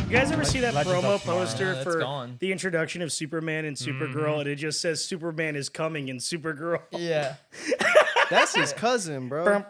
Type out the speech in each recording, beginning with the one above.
You guys ever see that promo poster for gone. the introduction of Superman and Supergirl, and it just says Superman is coming in Supergirl? Yeah. That's his cousin, bro. I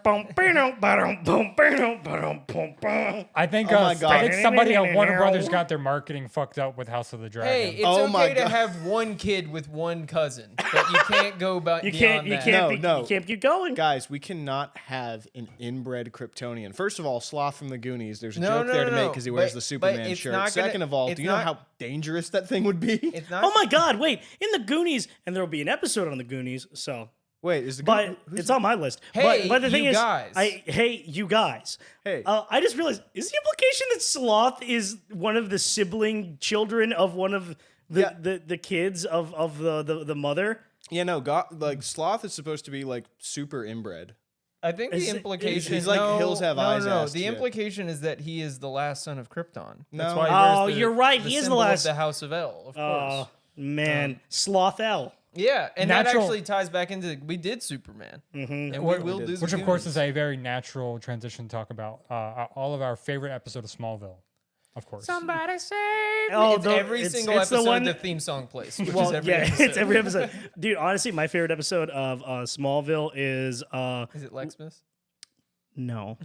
think Oh my God. I think somebody at Warner Brothers got their marketing fucked up with House of the Dragon. Hey, it's Oh my okay to God. have one kid with one cousin, but you can't go beyond that. You can't keep going. Guys, we cannot have an inbred Kryptonian. First of all, Sloth from the Goonies. There's a No, joke no, there to no, make no. because he wears But- the but Superman it's shirt. not gonna- Second of all, it's do you know not- how dangerous that thing would be? It's not. Oh my God! Wait, in the Goonies, and there will be an episode on the Goonies. So, Wait, is the but it's on my list. Hey, but the thing you is, guys. hey, you guys. Hey. I just realized: is the implication that Sloth is one of the sibling children of one of the kids of the mother? Yeah, no, like Sloth is supposed to be like super inbred. I think the implication he's like no, Hills Have no, Eyes No, ass the shit. implication is that he is the last son of Krypton. That's No. why he Oh, wears the, you're right, the he is the symbol of last- the House of L, of course. Oh man, Sloth L. Yeah, and that Natural- actually ties back into we did Superman, and we will do. Which, of course, is a very natural transition to talk about all of our favorite episode of Smallville, of course. Somebody save me. Oh, It's every single it's the episode one- the theme song plays, which Well, is every yeah, episode. it's every episode. Dude, honestly, my favorite episode of Smallville is Is it Lexmas? no.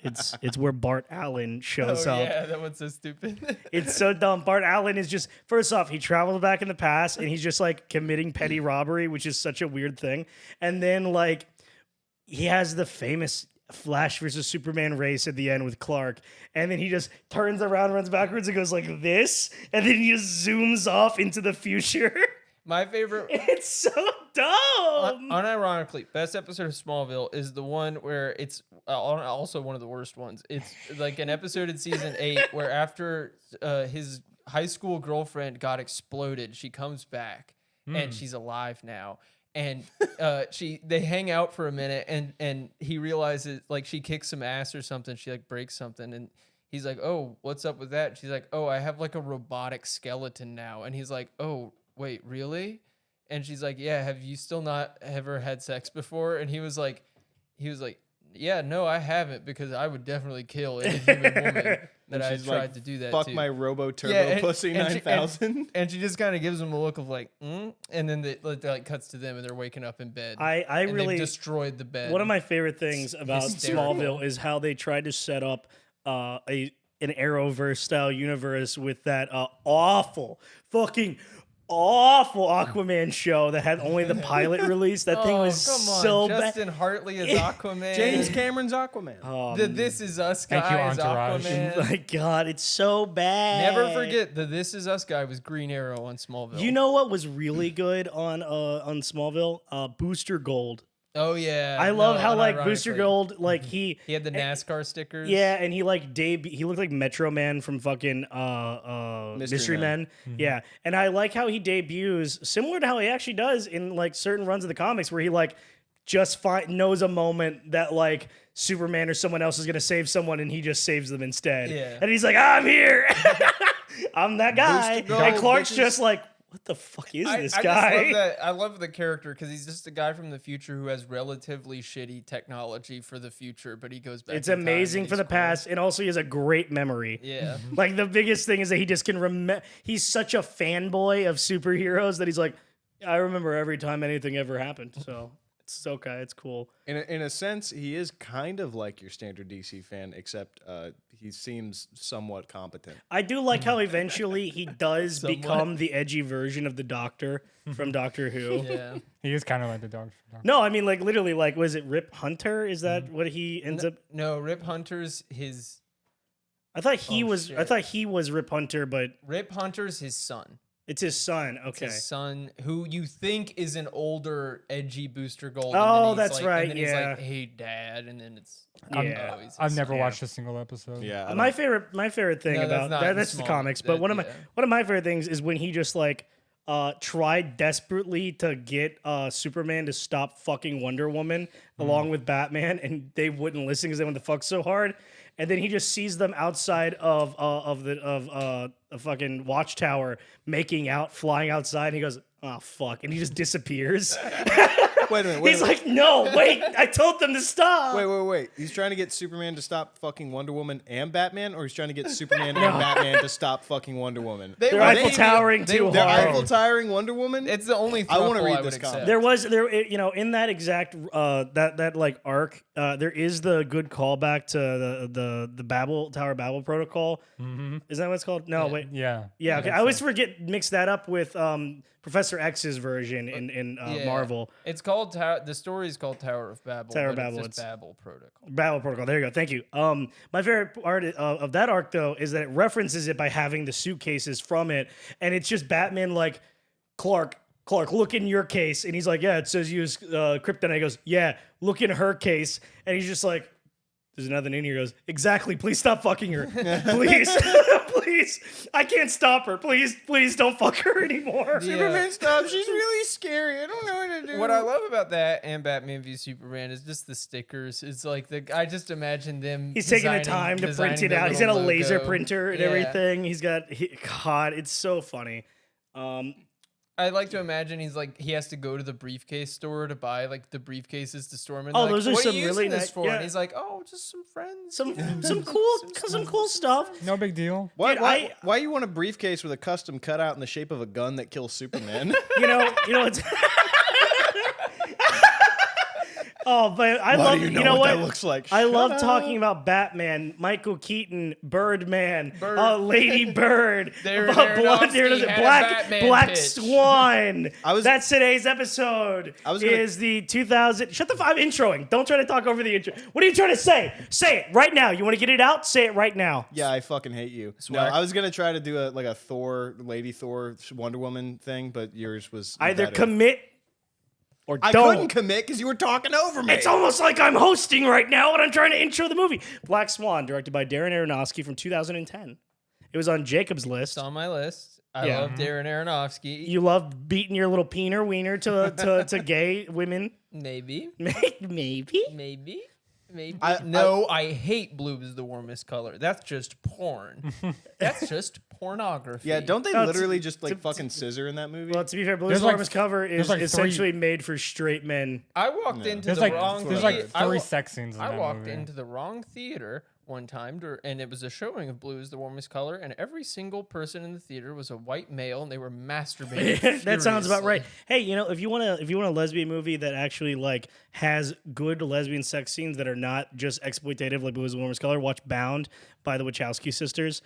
It's where Bart Allen shows Oh up. yeah, that one's so stupid. It's so dumb. Bart Allen is just, first off, he travels back in the past and he's just like committing petty robbery, which is such a weird thing. And then like he has the famous Flash versus Superman race at the end with Clark. And then he just turns around, runs backwards and goes like this. And then he just zooms off into the future. My favorite. It's so dumb. Unironically, best episode of Smallville is the one where it's also one of the worst ones. It's like an episode in season 8 where after his high school girlfriend got exploded, she comes back and she's alive now. And they hang out for a minute and he realizes like she kicks some ass or something. She like breaks something and he's like, "Oh, what's up with that?" And she's like, "Oh, I have like a robotic skeleton now." And he's like, "Oh, wait, really?" And she's like, "Yeah, have you still not ever had sex before?" And he was like, "Yeah, no, I haven't, because I would definitely kill any human woman that I She's tried like, to do that Fuck to." my Robo Turbo Yeah, Pussy and she- 9000. And she just kind of gives him a look of like, and then it like cuts to them and they're waking up in bed. I and really they've destroyed the bed. One of my favorite things about hysterical. Smallville is how they tried to set up an Arrowverse style universe with that fucking awful Aquaman show that had only the pilot released. That thing was come on, so bad. Justin Hartley is Aquaman. James Cameron's Aquaman. The This Is Us Thank you, guy is Entourage. Aquaman. My God, it's so bad. Never forget the This Is Us guy was Green Arrow on Smallville. You know what was really good on Smallville? Booster Gold. Oh yeah. I love No, how like Booster unironically. Gold, like he He had the NASCAR stickers. yeah, and he like he looked like Metro Man from fucking Mystery Men. Yeah. And I like how he debuts similar to how he actually does in like certain runs of the comics where he like just knows a moment that like Superman or someone else is gonna save someone and he just saves them instead. Yeah. And he's like, I'm here. I'm that guy. Booster Gold, And Clark's bitches. just like, what the fuck is this I guy? just love that. I love the character because he's just a guy from the future who has relatively shitty technology for the future, but he goes back. It's in time amazing and for he's the cool. past, and also he has a great memory. Yeah. Like the biggest thing is that he just can remember. He's such a fanboy of superheroes that he's like, I remember every time anything ever happened. So it's okay. It's cool. In a sense, he is kind of like your standard DC fan, except he seems somewhat competent. I do like how eventually he does become the edgy version of the Doctor from Doctor Who. Yeah. He is kind of like the dog. No, I mean like literally like was it Rip Hunter? Is that what he ends up? No, Rip Hunter's his I thought he Oh, was. shit. I thought he was Rip Hunter, but Rip Hunter's his son. it's his son. It's Okay. his son, who you think is an older, edgy Booster Gold. Oh, and then he's that's like, right, And then he's yeah. like, "Hey, Dad," and then it's Yeah. oh, he's his I've never son. watched a single episode. Yeah, I My don't- favorite thing No, that's about not that's the small. comics, but That- one of yeah. my favorite things is when he just like tried desperately to get Superman to stop fucking Wonder Woman along with Batman, and they wouldn't listen because they wanted to fuck so hard. And then he just sees them outside of a fucking watchtower making out, flying outside. And he goes, "Oh fuck!" And he just disappears. Wait a minute. He's like, no, wait, I told them to stop. Wait. He's trying to get Superman to stop fucking Wonder Woman and Batman, or he's trying to get Superman and Batman to stop fucking Wonder Woman? They're Eiffel Towering too They're hard. Eiffel Towering Wonder Woman? It's the only I want throuple to read would this comic. accept. In that exact that like arc, there is the good callback to the Tower Babel Protocol. Mm-hmm. Is that what it's called? No, wait. Yeah. Yeah, okay. I always mix that up with Professor X's version in Yeah. Marvel. It's called the story is called Tower of Babel. Tower of but Babel, It's it's- just Babel Protocol. Babel Protocol. There you go. Thank you. My favorite part of that arc though is that it references it by having the suitcases from it, and it's just Batman like Clark, look in your case, and he's like, yeah, it says use kryptonite. He goes, yeah, look in her case, and he's just like, there's nothing in here. He goes, exactly. Please stop fucking her. Please, please. I can't stop her. Please don't fuck her anymore. Yeah. stop. She's really scary. I don't know what to do. What I love about that and Batman v Superman is just the stickers. It's like I just imagine them. He's taking the time to print it their out. He's got a little laser logo. printer and Yeah. everything. God, it's so funny. I like to imagine he has to go to the briefcase store to buy like the briefcases to store them. And Oh, they're those like, are what some are you really using this nice- for? yeah. And he's like, oh, just some friends. Some Some cool stuff. No big deal. Why, Dude, why you want a briefcase with a custom cutout in the shape of a gun that kills Superman? You know it's Oh, but I Why love do you know what what that looks like? I love Shut talking up. about Batman, Michael Keaton, Birdman, Bird. Lady Bird, Darren Aronofsky Aronofsky had a Batman Black pitch. Swan. I was- That's today's episode. I was gonna- Is the 2000? Shut the. I'm introing. Don't try to talk over the intro. What are you trying to say? Say it right now. You want to get it out? Say it right now. Yeah, I fucking hate you. No, Swag. I was gonna try to do a Thor, Lady Thor, Wonder Woman thing, but yours was Either better. commit or I don't. couldn't commit because you were talking over me. It's almost like I'm hosting right now and I'm trying to intro the movie. Black Swan, directed by Darren Aronofsky from 2010. It was on Jacob's list. It's on my list. I Yeah. love Darren Aronofsky. You love beating your little peener wiener to gay women. Maybe. Maybe. I hate blue is the warmest color. That's just porn. That's just pornography. Yeah, don't they No, literally just like it's- fucking scissor in that movie? Well, to be fair, Blue's There's like- Warmest cover is there's like essentially made for straight men. I walked into There's the like wrong. there's thea- like I three wa- sex scenes in I that walked movie. into the wrong theater one time, and it was a showing of Blue is the Warmest Color, and every single person in the theater was a white male, and they were masturbating. That sounds about right. furiously. Hey, if you want a lesbian movie that actually like has good lesbian sex scenes that are not just exploitative like Blue is the Warmest Color, watch Bound by the Wachowski sisters.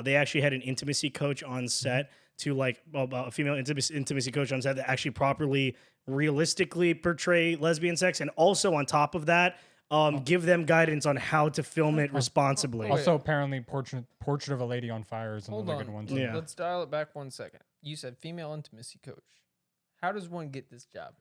They actually had an intimacy coach on set to like a female intimacy coach on set that actually properly, realistically portray lesbian sex, and also on top of that, give them guidance on how to film it responsibly. Also, apparently, Portrait of a Lady on Fire is Hold another on. good one too. Yeah. Let's dial it back 1 second. You said female intimacy coach. How does one get this job?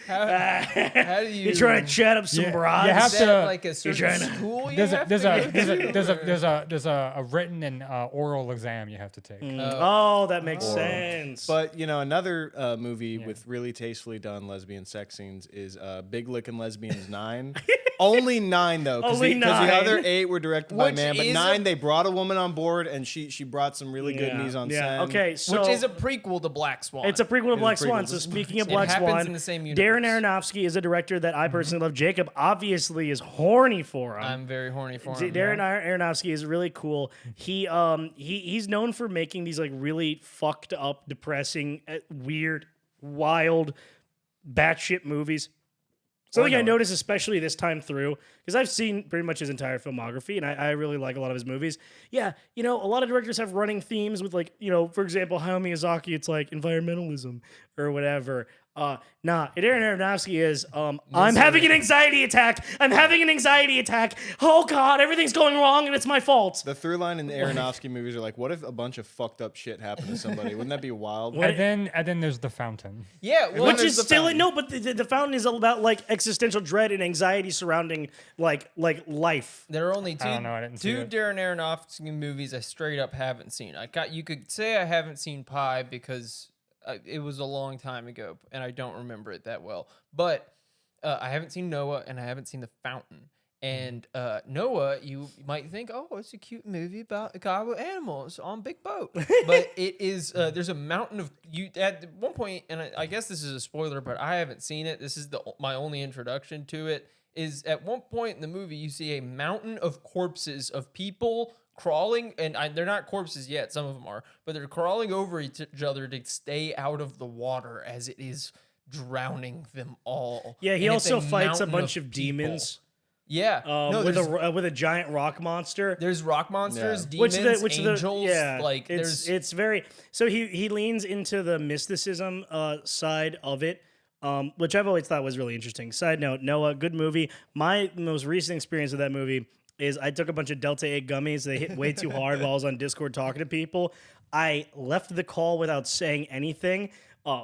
How do you? You're trying to chat up some Yeah, broads. you have Is that to- like a certain trying to- school you There's a have there's to a go there's a to, there's a or- there's a written and oral exam you have to take. Oh, that makes sense. But another movie with really tastefully done lesbian sex scenes is Big Lickin' Lesbians 9. Only 9 though, because Only the 9. other 8 were directed by Which man, but is 9 a- they brought a woman on board and she brought some really good mise en scène. Yeah. Okay, so which is a prequel to Black Swan. it's a prequel to Black a prequel Swan. to So Black speaking of It Black happens Swan, in the same Darren universe. Aronofsky is a director that I personally love. Jacob obviously is horny for him. I'm very horny for him. Darren Aronofsky is really cool. He's known for making these like really fucked up, depressing, weird, wild, batshit movies. Something I noticed, especially this time through, because I've seen pretty much his entire filmography, and I really like a lot of his movies. Yeah, a lot of directors have running themes with, like, for example, Hayao Miyazaki, it's like environmentalism or whatever. Darren Aronofsky is, I'm having an anxiety attack. I'm having an anxiety attack. Oh, God, everything's going wrong, and it's my fault. The through line in the Aronofsky movies are like, what if a bunch of fucked up shit happened to somebody? Wouldn't that be wild? And then there's The Fountain. Yeah, well, Which there's is The still Fountain. no, but the fountain is all about like existential dread and anxiety surrounding like life. there are only two, I don't know, I didn't see two it. Darren Aronofsky movies I straight up haven't seen. You could say I haven't seen Pie because it was a long time ago and I don't remember it that well. But I haven't seen Noah and I haven't seen The Fountain. And Noah, you might think, oh, it's a cute movie about a guy with animals on a big boat. But it is, there's a mountain of, you at one point, and I guess this is a spoiler, but I haven't seen it. This is my only introduction to it, is at one point in the movie, you see a mountain of corpses of people crawling, and they're not corpses yet, some of them are, but they're crawling over each other to stay out of the water as it is drowning them all. Yeah, he And it's also fights a mountain bunch of people. demons. Yeah, no, With a giant rock monster. there's rock monsters, Yeah. demons, angels. yeah, Like it's very so he leans into the mysticism side of it, which I've always thought was really interesting. Side note, Noah, good movie. My most recent experience with that movie is I took a bunch of Delta 8 gummies. They hit way too hard while I was on Discord talking to people. I left the call without saying anything.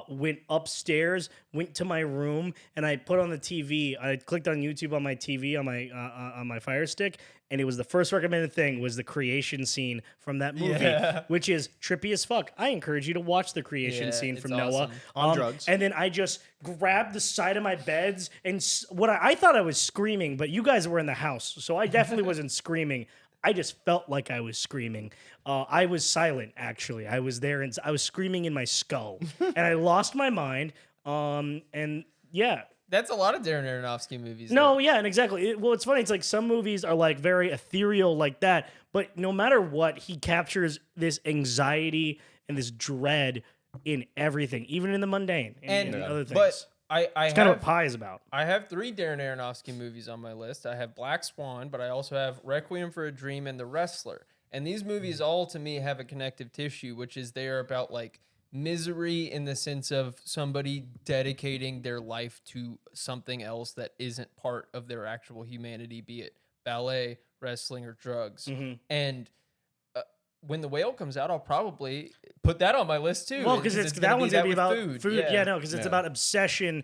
Went upstairs, went to my room, and I put on the TV. I clicked on YouTube on my TV on my Fire Stick, and it was the first recommended thing was the creation scene from that movie, which is trippy as fuck. I encourage you to watch the creation scene it's from Noah awesome. On drugs. And then I just grabbed the side of my beds and what I thought I was screaming, but you guys were in the house, so I definitely wasn't screaming. I just felt like I was screaming. I was silent, actually. I was there, and I was screaming in my skull. And I lost my mind. And yeah. that's a lot of Darren Aronofsky movies. No, yeah, and exactly. Well, it's funny. It's like some movies are like very ethereal like that. But no matter what, he captures this anxiety and this dread in everything, even in the mundane and other things. But I it's kind of what Pie is about. I have 3 Darren Aronofsky movies on my list. I have Black Swan, but I also have Requiem for a Dream and The Wrestler. And these movies all, to me, have a connective tissue, which is they are about, like, misery in the sense of somebody dedicating their life to something else that isn't part of their actual humanity, be it ballet, wrestling, or drugs. And when The Whale comes out, I'll probably put that on my list too. Well, because that one's gonna be about food. Yeah, no, because it's Yeah. about obsession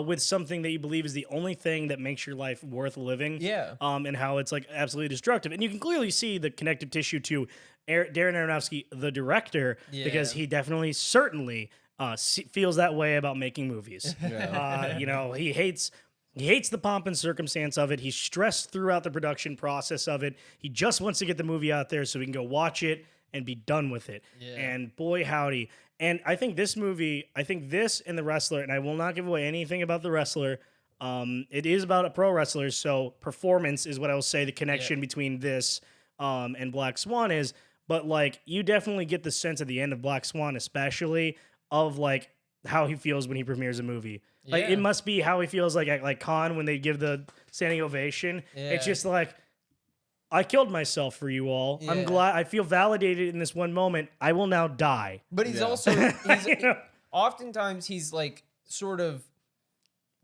with something that you believe is the only thing that makes your life worth living. Yeah. And how it's like absolutely destructive, and you can clearly see the connective tissue to Darren Aronofsky, the director, because he definitely, certainly, feels that way about making movies. You know, he hates the pomp and circumstance of it. He's stressed throughout the production process of it. He just wants to get the movie out there so he can go watch it and be done with it. And boy, howdy. And I think this movie, and The Wrestler, and I will not give away anything about The Wrestler. It is about a pro wrestler, so performance is what I will say the connection between this and Black Swan is. But, like, you definitely get the sense at the end of Black Swan, especially, of, like, how he feels when he premieres a movie. Like, it must be how he feels like at Con when they give the standing ovation. It's just like, I killed myself for you all. I'm glad. I feel validated in this one moment. I will now die. But he's also, oftentimes he's like sort of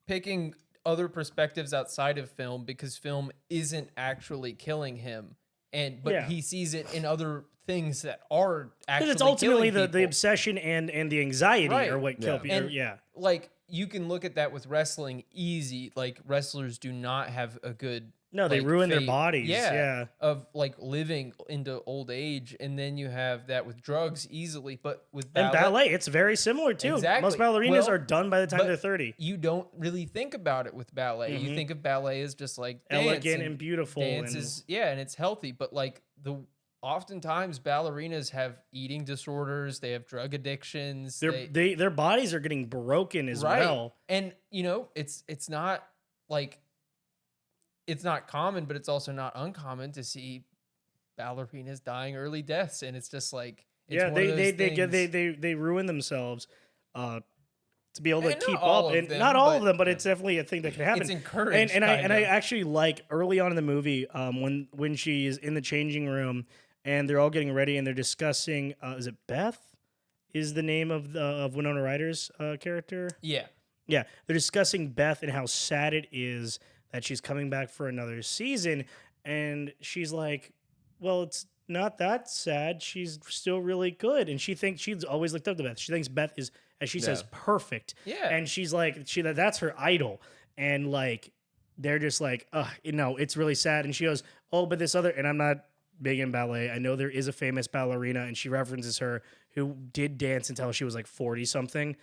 picking other perspectives outside of film because film isn't actually killing him. But he sees it in other things that are actually Because it's ultimately killing the obsession and the anxiety are what kill people. And, like, you can look at that with wrestling easy. Like, wrestlers do not have a good... No, they like, ruin their fate. bodies. Yeah. Of, like, living into old age. And then you have that with drugs easily. But with And ballet, it's very similar, too. Exactly. Most ballerinas Well, are done by the time but they're 30. you don't really think about it with ballet. You think of ballet as just, like, dance Elegant and beautiful. Dance and is, and it's healthy. But, like, oftentimes ballerinas have eating disorders, they have drug addictions, their bodies are getting broken as well. And you know, it's not like it's not common, but it's also not uncommon to see ballerinas dying early deaths, and it's just like they ruin themselves to be able to keep up, and not all of them, but it's definitely a thing that can happen. It's encouraged, and I actually like early on in the movie when she is in the changing room and they're all getting ready and they're discussing. Is it Beth? Is the name of Winona Ryder's character? Yeah. They're discussing Beth and how sad it is that she's coming back for another season, and she's like, "Well, it's not that sad. She's still really good," and she thinks she's always looked up to Beth. She thinks Beth is, as she says, perfect. Yeah. And she's like, that's her idol. And like, they're just like, it's really sad. And she goes, "Oh, but this other," and I'm not big in ballet. I know there is a famous ballerina, and she references her who did dance until she was like 40 something,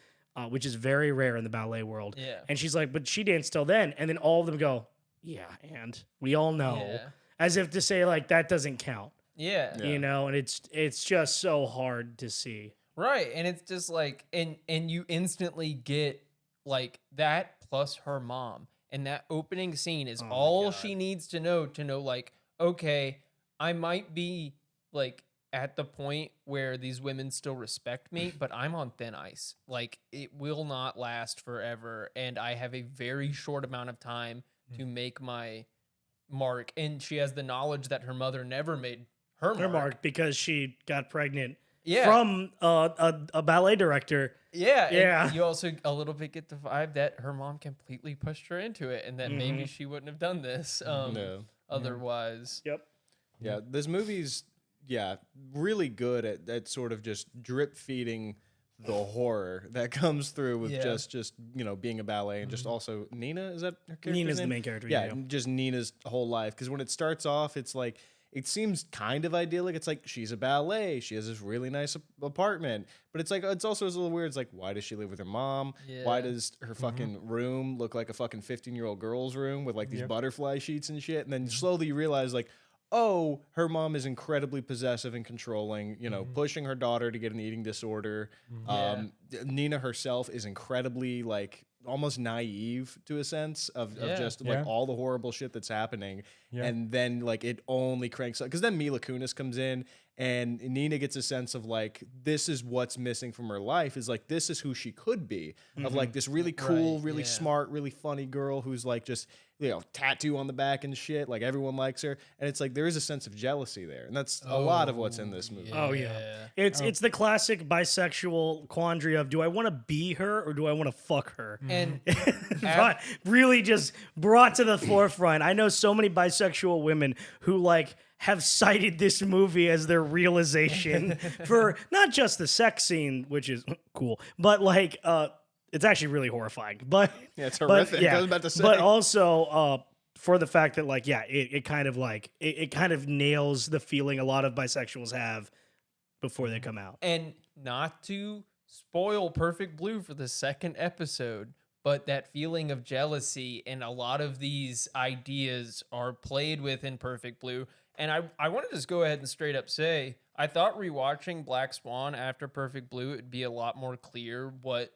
which is very rare in the ballet world. Yeah. And she's like, "But she danced till then." And then all of them go, yeah, and we all know, Yeah. as if to say like that doesn't count, Yeah. Yeah. you know, and it's just so hard to see. Right. And it's just like and you instantly get like that plus her mom. And that opening scene is Oh my all God. she needs to know like, okay, I might be like at the point where these women still respect me, but I'm on thin ice. Like it will not last forever. And I have a very short amount of time to make my mark. And she has the knowledge that her mother never made her Her mark. mark because she got pregnant Yeah. from a ballet director. Yeah, and Yeah. you also a little bit get the vibe that her mom completely pushed her into it, and that maybe she wouldn't have done this No. otherwise. Yep. Yeah, this movie's really good at sort of just drip feeding the horror that comes through with Yeah. just being a ballet and just also Nina, is that her character's Nina's the name? main character. Yeah, just Nina's whole life, because when it starts off, it's like it seems kind of idyllic. It's like she's a ballet, she has this really nice apartment, but it's like it's also a little weird. It's like, why does she live with her mom? Why Yeah. does her fucking room look like a fucking 15-year-old girl's room with like these butterfly sheets and shit? And then slowly you realize like, oh, her mom is incredibly possessive and controlling, pushing her daughter to get an eating disorder. Nina herself is incredibly like almost naive to a sense of just like all the horrible shit that's happening. And then like it only cranks up because then Mila Kunis comes in and Nina gets a sense of like, this is what's missing from her life, is like, this is who she could be, of like this really cool, Right, really yeah. smart, really funny girl who's like just, tattoo on the back and shit. Like everyone likes her. And it's like, there is a sense of jealousy there. And that's a lot of what's in this movie. Oh yeah. It's the classic bisexual quandary of, do I want to be her or do I want to fuck her? And But really just brought to the forefront. I know so many bisexual women who like have cited this movie as their realization for not just the sex scene, which is cool, but like it's actually really horrifying. But Yeah, it's horrific. I was about to say. But also for the fact that like it kind of like it kind of nails the feeling a lot of bisexuals have before they come out. and not to spoil Perfect Blue for the second episode, but that feeling of jealousy and a lot of these ideas are played with in Perfect Blue. And I want to just go ahead and straight up say, I thought rewatching Black Swan after Perfect Blue, it'd be a lot more clear what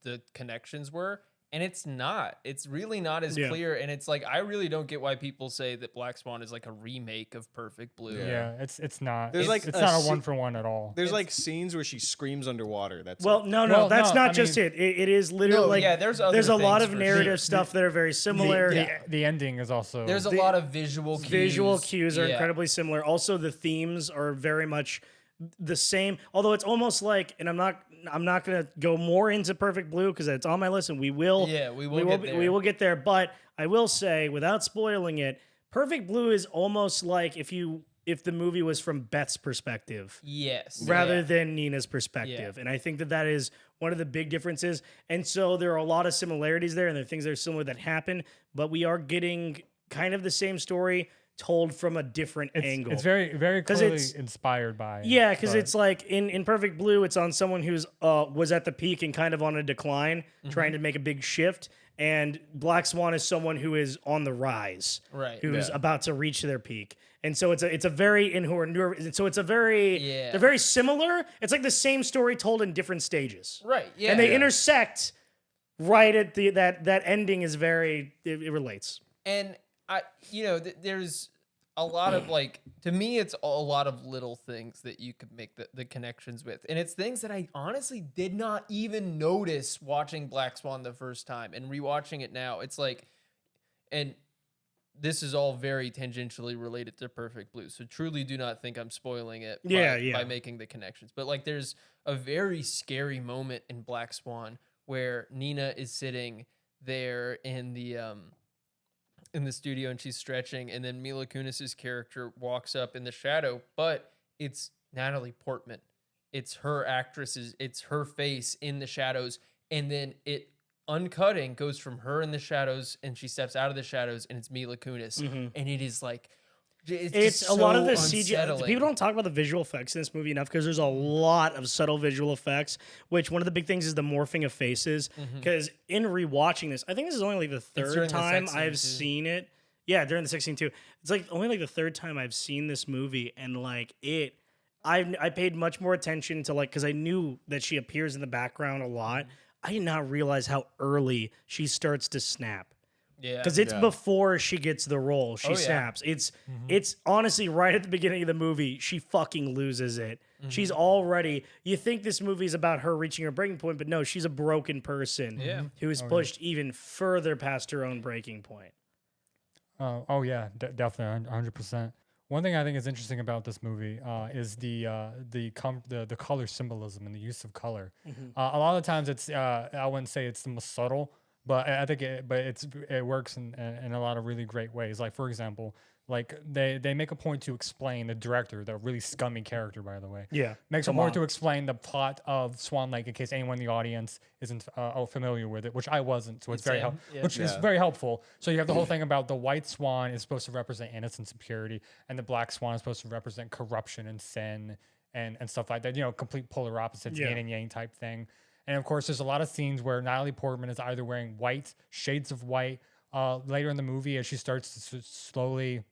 the connections were. And it's not. It's really not as clear. And it's like, I really don't get why people say that Black Swan is like a remake of Perfect Blue. Yeah, it's not. There's It's not a 1-for-1 at all. There's like scenes where she screams underwater. That's Well, it. no, Well, that's no, not I just mean- it. It is literally No, like yeah, there's other a lot things of for narrative sure. stuff that are very similar. The ending is also. There's a lot of visual cues. Visual cues are Yeah. incredibly similar. Also, the themes are very much the same. Although it's almost like, and I'm not gonna go more into Perfect Blue because it's on my list, and we will. Yeah, we will get there. We will get there. But I will say, without spoiling it, Perfect Blue is almost like if the movie was from Beth's perspective. Yes. Rather Yeah. than Nina's perspective. And I think that is one of the big differences. And so there are a lot of similarities there, and there are things that are similar that happen, but we are getting kind of the same story told from a different angle. It's very, very 'Cause clearly it's- inspired by. Yeah, because but- it's like in Perfect Blue, it's on someone who's was at the peak and kind of on a decline, trying to make a big shift. And Black Swan is someone who is on the rise, Right. Who's Yeah. about to reach their peak. And so it's a very they're very similar. It's like the same story told in different stages, Right. Yeah. and they intersect right at that ending is very it relates. And there's a lot of like, to me, it's a lot of little things that you could make the connections with. And it's things that I honestly did not even notice watching Black Swan the first time, and rewatching it now. It's like, and this is all very tangentially related to Perfect Blue. So truly do not think I'm spoiling it by making the connections. But like, there's a very scary moment in Black Swan where Nina is sitting there in the studio and she's stretching, and then Mila Kunis's character walks up in the shadow, but it's Natalie Portman. It's her it's her face in the shadows, and then it uncutting goes from her in the shadows and she steps out of the shadows and it's Mila Kunis. And it is like it's a lot of the so CGI. unsettling. People don't talk about the visual effects in this movie enough because there's a lot of subtle visual effects, which one of the big things is the morphing of faces. Because in rewatching this, I think this is only like the during third the time sex scene, I've too. seen it. Yeah, during the 16 too. It's like only like the third time I've seen this movie, and like I paid much more attention to like because I knew that she appears in the background a lot. I did not realize how early she starts to snap. Yeah. Because it's before she gets the role. She snaps. It's honestly right at the beginning of the movie, she fucking loses it. She's already, you think this movie is about her reaching her breaking point, but no, she's a broken person who is pushed even further past her own breaking point. Oh yeah, definitely, 100%. One thing I think is interesting about this movie is the color symbolism and the use of color. A lot of times it's I wouldn't say it's the most subtle, but I think it works in a lot of really great ways. Like for example, like they make a point to explain the director, the really scummy character, by the way. Yeah, makes a point to explain the plot of Swan Lake in case anyone in the audience isn't familiar with it, which I wasn't. So it's very is very helpful. So you have the whole thing about the white swan is supposed to represent innocence and purity, and the black swan is supposed to represent corruption and sin and stuff like that. You know, complete polar opposites, yin and yang type thing. And of course, there's a lot of scenes where Natalie Portman is either wearing white, shades of white. Later in the movie, as she starts to slowly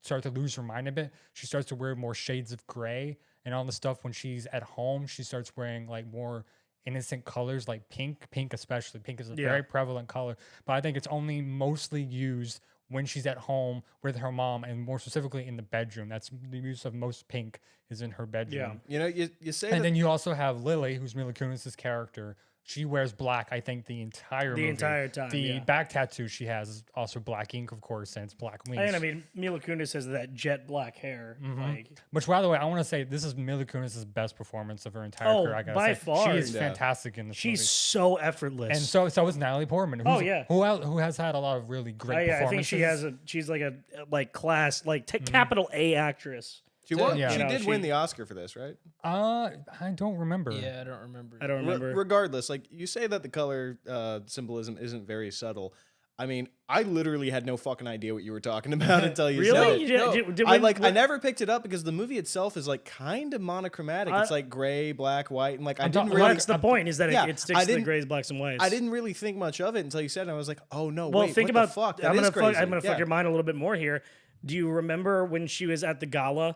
start to lose her mind a bit, she starts to wear more shades of gray. And all the stuff when she's at home, she starts wearing like more innocent colors, like pink especially. Pink is a very prevalent color, but I think it's only mostly used when she's at home with her mom, and more specifically in the bedroom. That's the use of most pink is in her bedroom. You know, you say and then you also have Lily, who's Mila Kunis's character. She wears black, I think, the entire movie. Entire time. The back tattoo she has is also black ink, of course, and it's black wings. And I mean, Mila Kunis has that jet black hair. Which, by the way, I want to say this is Mila Kunis's best performance of her entire career. I gotta by say. far. She is fantastic in this movie. She's so effortless. And so is Natalie Portman. Who has had a lot of really great performances. I think she's like a class capital A actress. She did win the Oscar for this, right? I don't remember. Yeah, I don't remember. Regardless, like you say that the color symbolism isn't very subtle. I mean, I literally had no fucking idea what you were talking about until you really? said it. I never picked it up because the movie itself is like kind of monochromatic. It's like gray, black, white, and like I didn't really. That's the point. Is that it sticks to the grays, blacks, and whites. I didn't really think much of it until you said it. And I was like, oh no, well, wait, think what about the fuck? I'm gonna fuck your mind a little bit more here. Do you remember when she was at the gala?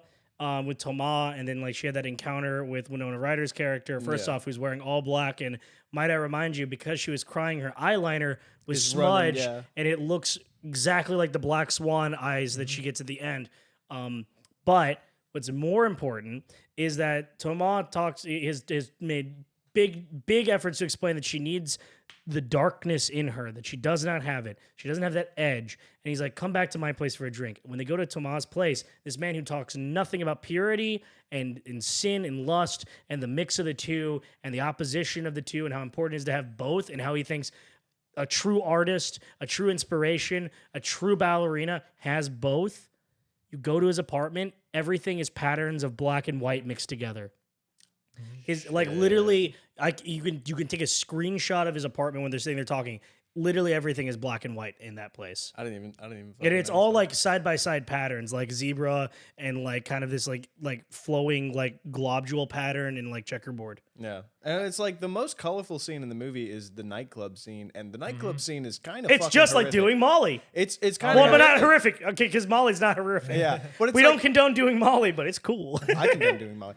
With Thomas, and then like she had that encounter with Winona Ryder's character. First off, who's wearing all black, and might I remind you, because she was crying, her eyeliner was smudged, and it looks exactly like the black swan eyes that she gets at the end. But what's more important is that Thomas has made big efforts to explain that she needs the darkness in her, that she does not have it. She doesn't have that edge. And he's like, come back to my place for a drink. When they go to Thomas' place, this man who talks nothing about purity and sin and lust and the mix of the two and the opposition of the two and how important it is to have both and how he thinks a true artist, a true inspiration, a true ballerina has both. You go to his apartment, everything is patterns of black and white mixed together. His like literally, you can take a screenshot of his apartment when they're sitting there talking. Literally everything is black and white in that place. I didn't even. And it's all like side by side patterns, like zebra and like kind of this like flowing like globule pattern and like checkerboard. Yeah, and it's like the most colorful scene in the movie is the nightclub scene, and the nightclub scene is kind of. It's just horrific. like doing Molly. It's kind of but not horrific. Okay, because Molly's not horrific. Yeah, but we don't condone doing Molly, but it's cool. I condone doing Molly.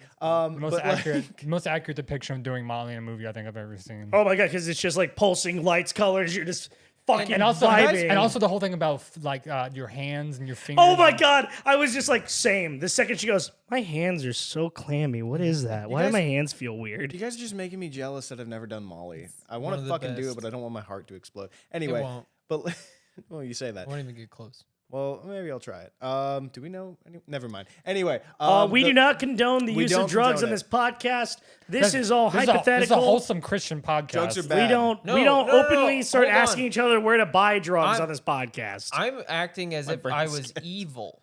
Most accurate depiction of doing Molly in a movie I think I've ever seen. Oh my god, because it's just like pulsing lights, colors. You're just fucking and also vibing. And also the whole thing about like your hands and your fingers. Oh my god, I was just like same. The second she goes, my hands are so clammy. What is that? Why do my hands feel weird? You guys are just making me jealous that I've never done Molly. I want to fucking do it, but I don't want my heart to explode. Anyway, It won't. But well, you say that. I won't even get close. Well, maybe I'll try it. Do we know? Never mind. Anyway, we do not condone the use of drugs on this podcast. This is all hypothetical. This is a wholesome Christian podcast. Drugs are bad. We don't openly start asking each other where to buy drugs on this podcast. I'm acting as if I was evil.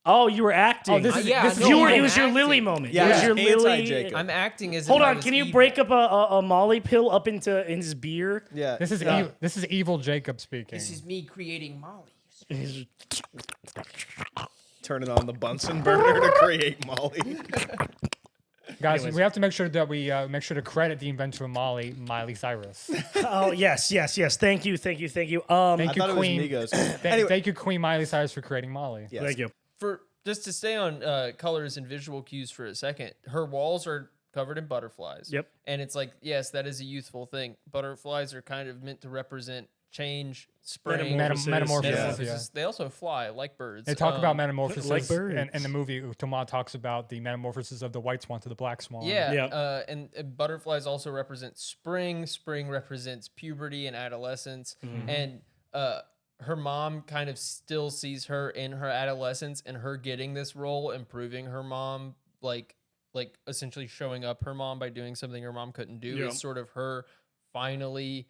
Oh, you were acting. Oh, this is it was your Lily moment. Yeah, it was your Lily. Jacob. I'm acting as. Hold if I on, was can you evil. break up a Molly pill up into his beer? Yeah, This is evil Jacob speaking. This is me creating Molly. turning on the Bunsen burner to create Molly. Guys, Anyways. we have to make sure that we make sure to credit the inventor of Miley Cyrus. Oh yes. Thank you. Thank I you, thought Queen. it was Migos. Thank you, Queen Miley Cyrus, for creating Molly. Yes. Thank you. For just to stay on colors and visual cues for a second, her walls are covered in butterflies. Yep. And it's like, yes, that is a youthful thing. Butterflies are kind of meant to represent change, spring, Metamorphosis. Yeah. Yeah. They also fly like birds. They talk about metamorphosis like birds. in the movie. Tomat talks about the metamorphosis of the white swan to the black swan. Yeah, Yeah. and butterflies also represent spring. Spring represents puberty and adolescence. And her mom kind of still sees her in her adolescence, and her getting this role and proving her mom, like essentially showing up her mom by doing something her mom couldn't do, is sort of her finally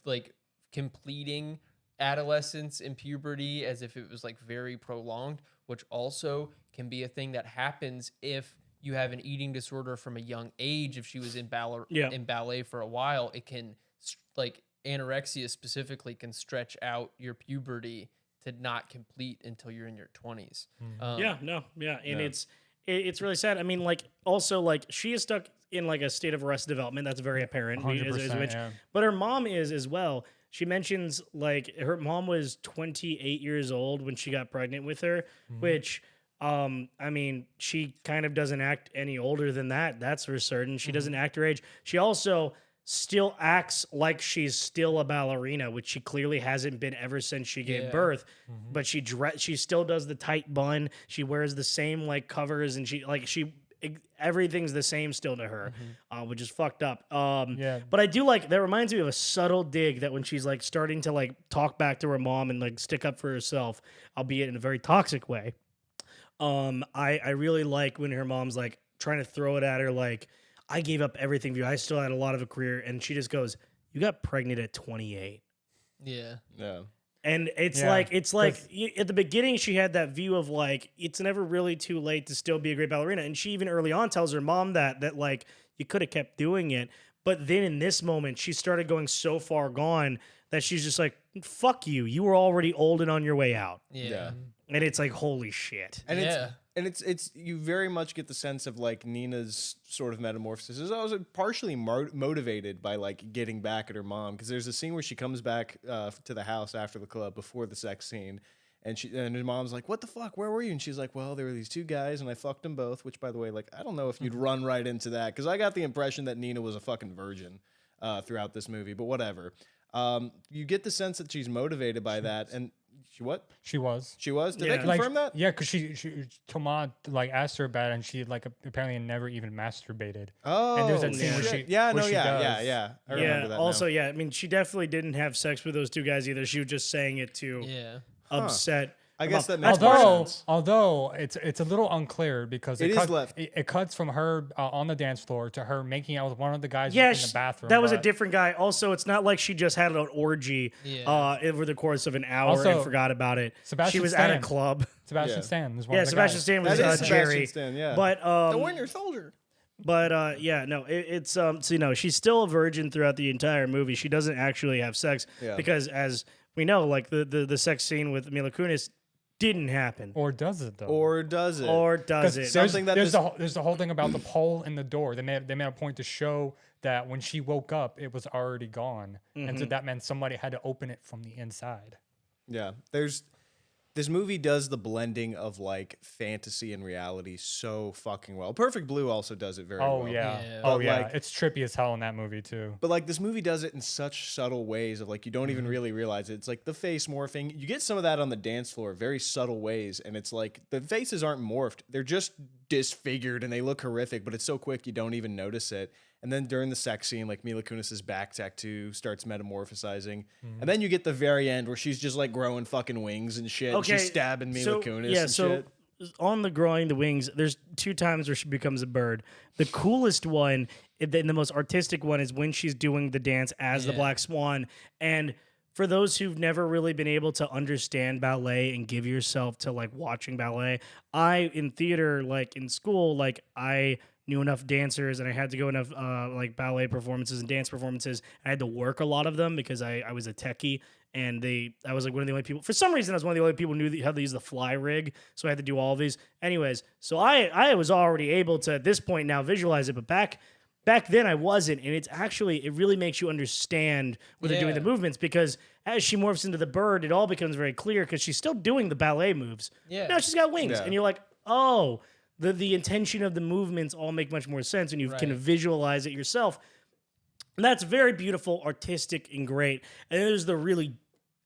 like completing adolescence and puberty as if it was like very prolonged, which also can be a thing that happens if you have an eating disorder from a young age. If she was in ballet for a while, it can, like anorexia specifically, can stretch out your puberty to not complete until you're in your 20s. And it's really sad. I mean, like, also, like, she is stuck in like a state of arrested development. That's very apparent. 100%, But her mom is as well. She mentions like her mom was 28 years old when she got pregnant with her, which, I mean, she kind of doesn't act any older than that. That's for certain. She doesn't act her age. She also still acts like she's still a ballerina, which she clearly hasn't been ever since she gave birth. But she still does the tight bun. She wears the same like covers, and everything's the same still to her, which is fucked up. But I do like that. Reminds me of a subtle dig that when she's like starting to like talk back to her mom and like stick up for herself, albeit in a very toxic way. I really like when her mom's like trying to throw it at her, like, I gave up everything for you. I still had a lot of a career, and she just goes, "You got pregnant at 28." Yeah. And it's like at the beginning she had that view of like, it's never really too late to still be a great ballerina. And she even early on tells her mom that like, you could have kept doing it. But then in this moment, she started going so far gone that she's just like, fuck you. You were already old and on your way out. Yeah. And it's like, holy shit. And it's you very much get the sense of like Nina's sort of metamorphosis is also partially motivated by like getting back at her mom, because there's a scene where she comes back to the house after the club before the sex scene, and her mom's like, "What the fuck? Where were you?" And she's like, "Well, there were these two guys, and I fucked them both." Which, by the way, like, I don't know if you'd run right into that, because I got the impression that Nina was a fucking virgin throughout this movie. But whatever. You get the sense that she's motivated by that, and she what? She was. She was? Did Yeah. they confirm that? Yeah, because Tomat like asked her about it, and she like apparently never even masturbated. Oh, and there's that scene where shit. she yeah, where no, she yeah, does. I remember that Also, now. I mean, she definitely didn't have sex with those two guys either. She was just saying it to upset. I guess that makes more Although, sense. although it's a little unclear because It is left. It cuts from her on the dance floor to her making out with one of the guys Yeah, in the bathroom. that was a but- different guy. Also, it's not like she just had an orgy over the course of an hour and Also, forgot about it. Sebastian She was at a Stan. club. Sebastian Yeah. Stan is one Yeah, of the Sebastian guys. Stan was That is Sebastian Jerry. Stan, yeah. But The Winter Soldier. But it's so she's still a virgin throughout the entire movie. She doesn't actually have sex because, as we know, like the sex scene with Mila Kunis didn't happen. Or does it though? Or does it? Or does it? Something that there's the whole thing about the pole in the door. They made a point to show that when she woke up, it was already gone, and so that meant somebody had to open it from the inside. Yeah, this movie does the blending of like fantasy and reality so fucking well. Perfect Blue also does it very well. Oh yeah. But, Oh yeah. like- It's trippy as hell in that movie too. But like this movie does it in such subtle ways of like you don't even really realize it. It's like the face morphing. You get some of that on the dance floor, very subtle ways, and it's like the faces aren't morphed. They're just disfigured and they look horrific, but it's so quick you don't even notice it. And then during the sex scene, like Mila Kunis's back tattoo starts metamorphosizing. And then you get the very end where she's just like growing fucking wings and shit. And she's stabbing Mila Kunis and shit. On the growing the wings, there's 2 times where she becomes a bird. The coolest one, and the most artistic one, is when she's doing the dance as the Black Swan. And for those who've never really been able to understand ballet and give yourself to like watching ballet, in theater, like in school, like I knew enough dancers and I had to go enough like ballet performances and dance performances. I had to work a lot of them because I was a techie, and I was like one of the only people, for some reason I was one of the only people who knew how to use the fly rig, so I had to do all of these. Anyways, so I was already able to at this point now visualize it, but back then I wasn't, and it really makes you understand what they're doing the movements, because as she morphs into the bird, it all becomes very clear because she's still doing the ballet moves. Yeah. Now she's got wings, and you're like, oh, the intention of the movements all make much more sense when you can visualize it yourself. And that's very beautiful, artistic, and great. And then there's the really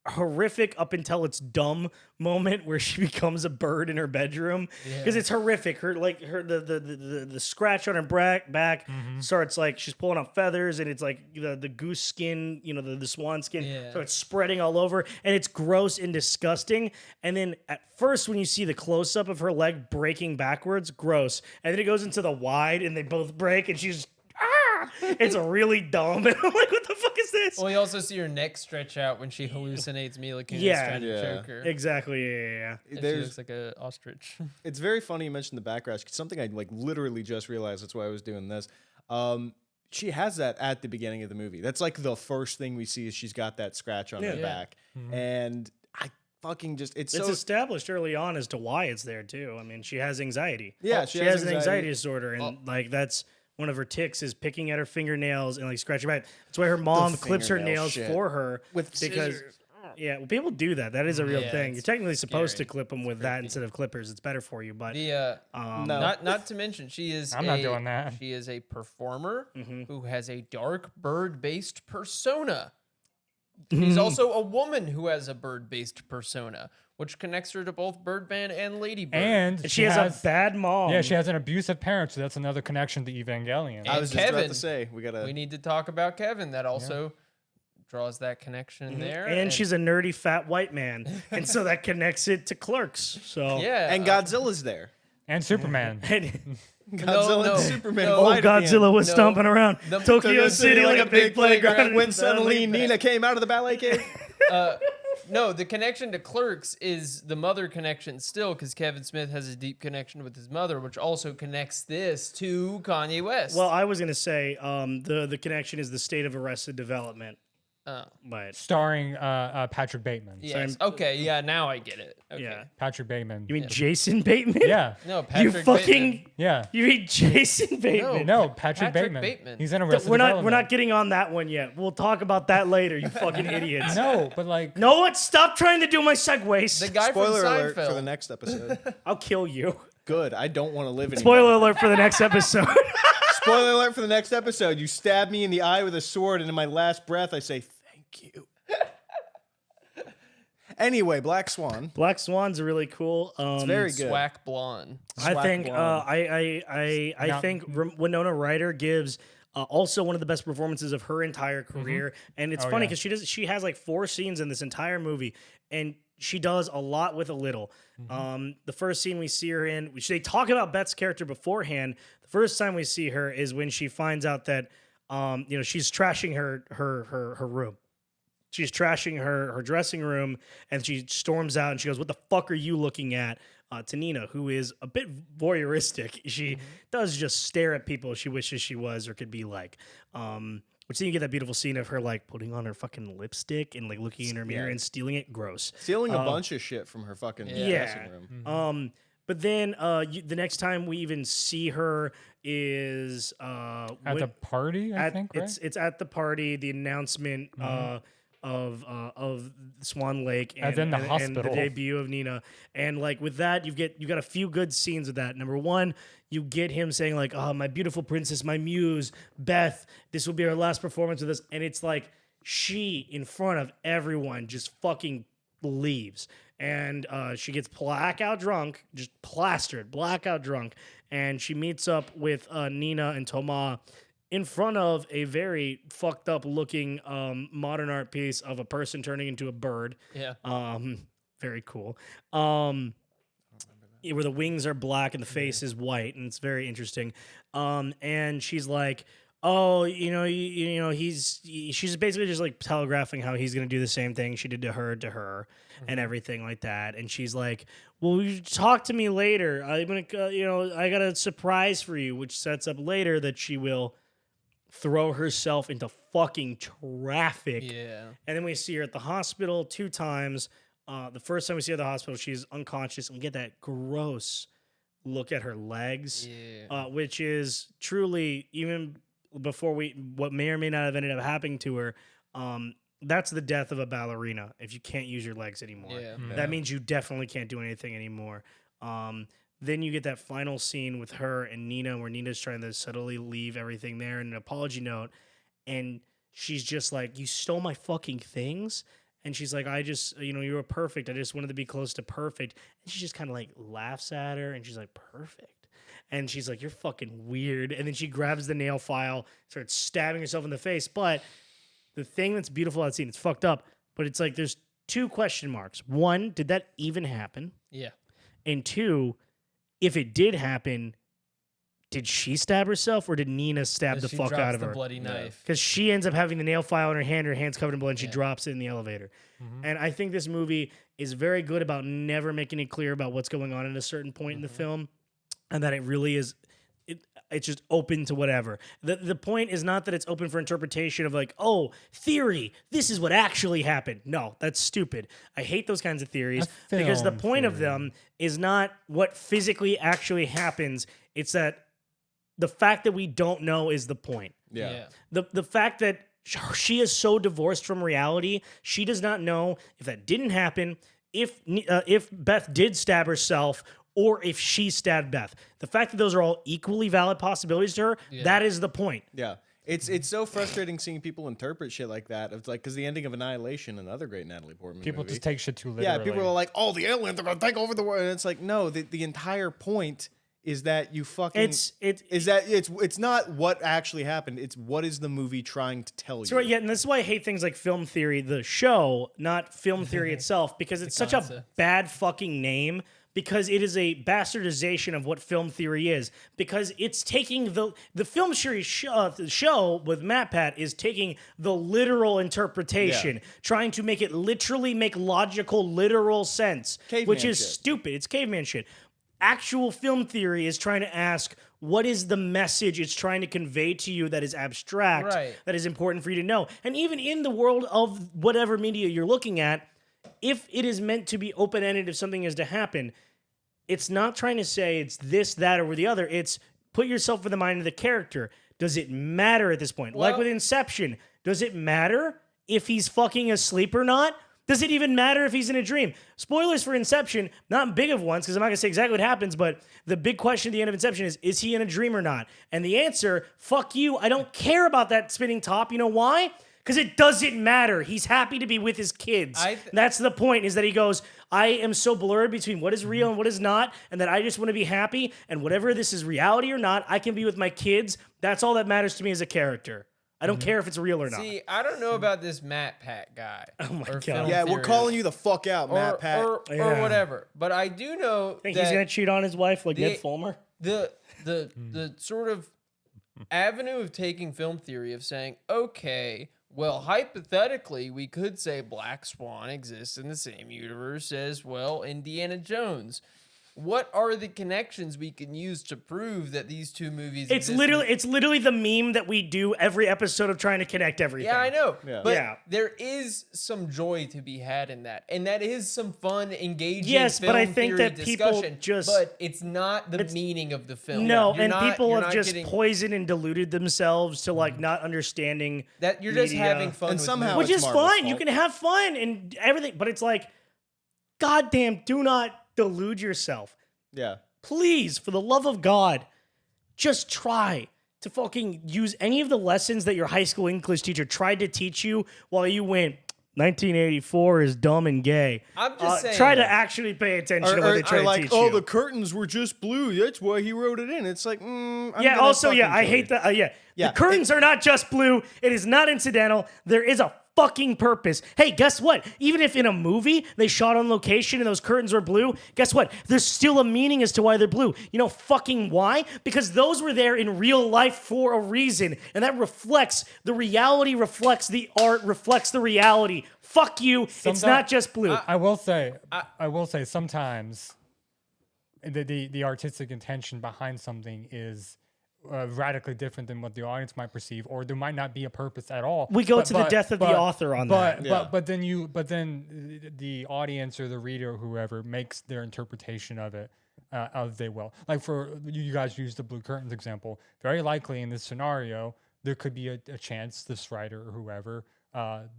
horrific up until it's dumb moment where she becomes a bird in her bedroom, because it's horrific. The scratch on her back starts like she's pulling off feathers, and it's like the goose skin, the swan skin starts spreading all over, and it's gross and disgusting. And then at first when you see the close up of her leg breaking backwards, gross, and then it goes into the wide and they both break and she's it's really dumb. And I'm like, what the fuck is this? Well, you also see her neck stretch out when she hallucinates Mila Kunis trying to choke her. Exactly. Yeah. And she looks like an ostrich. It's very funny you mentioned the backlash. Something I like literally just realized. That's why I was doing this. She has that at the beginning of the movie. That's like the first thing we see is she's got that scratch on her back, and I fucking just it's established early on as to why it's there too. I mean, she has anxiety. Yeah, she has an anxiety disorder, and like that's. One of her tics is picking at her fingernails and like scratching her back. That's why her mom clips her nails for her because people do that. That is a real thing. You're technically supposed to clip them with that instead of clippers. It's better for you. But not to mention she is not doing that. She is a performer who has a dark bird-based persona. She's also a woman who has a bird-based persona, which connects her to both Birdman and Ladybird. And she has a bad mom. Yeah, she has an abusive parent, so that's another connection to Evangelion. And I was just about to say, we need to talk about Kevin. That also draws that connection there. And she's a nerdy fat white man. And so that connects it to Clerks. So and Godzilla's there. And Superman. Godzilla and Superman. Godzilla was stomping around Tokyo City like a big playground. When suddenly Nina came out of the ballet cave. No, the connection to Clerks is the mother connection still, because Kevin Smith has a deep connection with his mother, which also connects this to Kanye West. Well, I was going to say the connection is the state of Arrested Development. But starring Patrick Bateman. Yes. Okay. Yeah. Now I get it. Okay. Yeah. Patrick Bateman. You mean Jason Bateman? Yeah. No, Patrick you fucking Bateman. Yeah. You mean Jason Bateman? No, Patrick Bateman. He's in Arrested Development. We're not getting on that one yet. We'll talk about that later. You fucking idiots. No, but like. No one. Stop trying to do my segues. The guy Spoiler from alert Seinfeld. for the next episode. I'll kill you. Good. I don't want to live anymore. Spoiler alert for the next episode. Spoiler alert for the next episode. You stab me in the eye with a sword, and in my last breath, I say thank you. Anyway, Black Swan. Black Swan's really cool. It's very good. Swack blonde. I think I think Winona Ryder gives also one of the best performances of her entire career, and it's funny because she has like 4 scenes in this entire movie, and she does a lot with a little. The first scene we see her in, which they talk about Beth's character beforehand. The first time we see her is when she finds out that she's trashing her room. She's trashing her dressing room, and she storms out and she goes, "What the fuck are you looking at?" To Nina, who is a bit voyeuristic. She does just stare at people she wishes she was or could be like. Which then you get that beautiful scene of her like putting on her fucking lipstick and like looking in her mirror and stealing it. Gross. Stealing a bunch of shit from her fucking dressing room. But then the next time we even see her is at the party. I think right? It's at the party. The announcement of Swan Lake and then the hospital, and the debut of Nina, and like with that you got a few good scenes with that. Number one, you get him saying like, "Oh, my beautiful princess, my muse, Beth, this will be our last performance with us," and it's like she in front of everyone just fucking leaves, and she gets blackout drunk, just plastered, blackout drunk, and she meets up with Nina and Thomas in front of a very fucked up looking modern art piece of a person turning into a bird. Yeah. Very cool. Where the wings are black and the face is white, and it's very interesting. And she's like, oh, she's basically just like telegraphing how he's gonna do the same thing she did to her, and everything like that. And she's like, "Well, you talk to me later. I'm gonna, I got a surprise for you," which sets up later that she will throw herself into fucking traffic. Yeah. And then we see her at the hospital 2 times. The first time we see her at the hospital, she's unconscious, and we get that gross look at her legs, which is truly, even before what may or may not have ended up happening to her, that's the death of a ballerina. If you can't use your legs anymore, that means you definitely can't do anything anymore. Then you get that final scene with her and Nina, where Nina's trying to subtly leave everything there in an apology note, and she's just like, "You stole my fucking things." And she's like, "I just, you were perfect. I just wanted to be close to perfect." And she just kind of like laughs at her, and she's like, "Perfect." And she's like, "You're fucking weird." And then she grabs the nail file, starts stabbing herself in the face. But the thing that's beautiful about that scene, it's fucked up, but it's like there's 2 question marks. 1, did that even happen? Yeah. And 2, if it did happen, did she stab herself or did Nina stab the fuck out of her? Bloody knife. Because she ends up having the nail file in her hand, her hand's covered in blood, and she drops it in the elevator. And I think this movie is very good about never making it clear about what's going on at a certain point in the film, and that it really is. It's just open to whatever. The point is not that it's open for interpretation of like, oh, theory, this is what actually happened. No, that's stupid. I hate those kinds of theories because the point of them is not what physically actually happens. It's that the fact that we don't know is the point. Yeah. The fact that she is so divorced from reality, she does not know if that didn't happen, if Beth did stab herself, or if she stabbed Beth. The fact that those are all equally valid possibilities to her, that is the point. Yeah. It's so frustrating seeing people interpret shit like that. It's like, because the ending of Annihilation, another great Natalie Portman People movie, just take shit too literally. yeah, people are like, "Oh, the aliens are gonna take over the world," and it's like, no, the entire point is that you fucking it's not what actually happened. It's what is the movie trying to tell you. Right, yeah, and this is why I hate things like Film Theory, the show, not Film Theory itself, because it's such a bad fucking name. Because it is a bastardization of what film theory is. Because it's taking the film series show with MatPat is taking the literal interpretation, trying to make it literally make logical, literal sense, which is stupid. It's caveman shit. Actual film theory is trying to ask, what is the message it's trying to convey to you that is abstract, that is important for you to know? And even in the world of whatever media you're looking at, if it is meant to be open-ended, if something is to happen, it's not trying to say it's this, that, or the other. It's put yourself in the mind of the character. Does it matter at this point? Well, like with Inception, does it matter if he's fucking asleep or not? Does it even matter if he's in a dream? Spoilers for Inception, not big of ones, because I'm not going to say exactly what happens, but the big question at the end of Inception is he in a dream or not? And the answer, fuck you, I don't care about that spinning top. You know why? Because it doesn't matter. He's happy to be with his kids. That's the point, is that he goes, I am so blurred between what is real and what is not, and that I just want to be happy, and whatever this is reality or not, I can be with my kids. That's all that matters to me as a character. I don't care if it's real or not. See, I don't know about this MatPat guy. Oh my God. Yeah, we're calling you the fuck out, MatPat. Or whatever. But I do know Think he's going to cheat on his wife like Ned Fulmer? The sort of avenue of taking film theory of saying, okay, well, hypothetically, we could say Black Swan exists in the same universe as, well, Indiana Jones. What are the connections we can use to prove that these 2 movies It's literally the meme that we do every episode of trying to connect everything. Yeah, I know. Yeah. But there is some joy to be had in that. And that is some fun, engaging yes, film but I think theory that people discussion, just... But it's not the meaning of the film. No, You're and not, people you're have not just getting, poisoned and deluded themselves to like not understanding that you're just media. having fun And with somehow movies. Which it's is Marvel's fine. You fault. can have fun and everything, but it's like, goddamn, do not delude yourself. Yeah. Please, for the love of God, just try to fucking use any of the lessons that your high school English teacher tried to teach you while you went, 1984 is dumb and gay. I'm just saying. Try to actually pay attention to what they try to teach you. Oh, the curtains were just blue. That's why he wrote it in. It's like, I hate that. The curtains are not just blue. It is not incidental. There is a fucking purpose. Hey, guess what? Even if in a movie they shot on location and those curtains were blue, guess what? There's still a meaning as to why they're blue. You know fucking why? Because those were there in real life for a reason. And that reflects the reality, reflects the art, reflects the reality. Fuck you. It's not just blue. I will say sometimes the artistic intention behind something is radically different than what the audience might perceive, or there might not be a purpose at all. We go to the death of the author on that. But then the audience or the reader or whoever makes their interpretation of it as they will. Like for you guys used the blue curtains example. Very likely in this scenario, there could be a chance this writer or whoever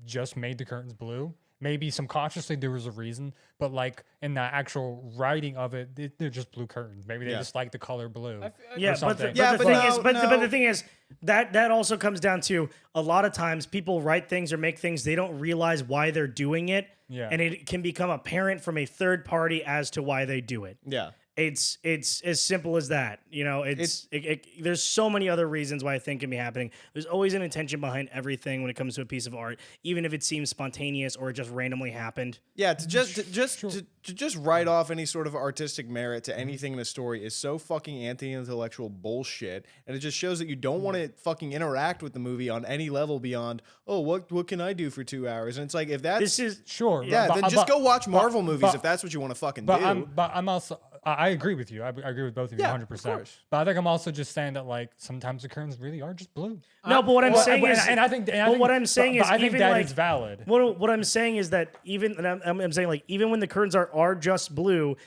just made the curtains blue. Maybe subconsciously there was a reason, but like in the actual writing of it, they're just blue curtains. Maybe they just like the color blue. But the thing is that also comes down to a lot of times people write things or make things, they don't realize why they're doing it. Yeah. And it can become apparent from a third party as to why they do it. Yeah. It's as simple as that. You know, there's so many other reasons why I think can be happening. There's always an intention behind everything when it comes to a piece of art, even if it seems spontaneous or it just randomly happened. Yeah, to just write off any sort of artistic merit to anything in a story is so fucking anti-intellectual bullshit, and it just shows that you don't want to fucking interact with the movie on any level beyond, oh, what can I do for 2 hours? And it's like, if that's then just go watch Marvel movies if that's what you want to fucking do. I'm also. I agree with you. I agree with both of you 100%. But I think I'm also just saying that like sometimes the curtains really are just blue. No, but what I'm saying is, I think that is valid. What I'm saying is that even, and I'm saying like even when the curtains are just blue,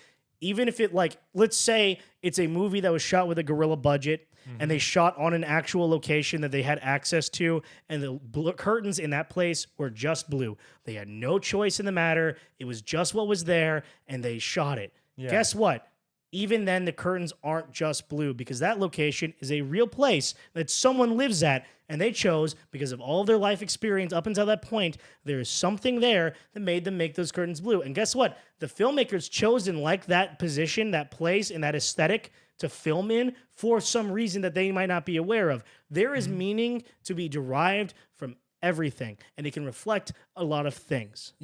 even if it like, let's say it's a movie that was shot with a guerrilla budget and they shot on an actual location that they had access to, and the curtains in that place were just blue. They had no choice in the matter. It was just what was there, and they shot it. Yeah. Guess what? Even then, the curtains aren't just blue because that location is a real place that someone lives at, and they chose, because of all of their life experience up until that point, there is something there that made them make those curtains blue. And guess what? The filmmakers chose and liked that position, that place, and that aesthetic to film in for some reason that they might not be aware of. There is meaning to be derived from everything, and it can reflect a lot of things.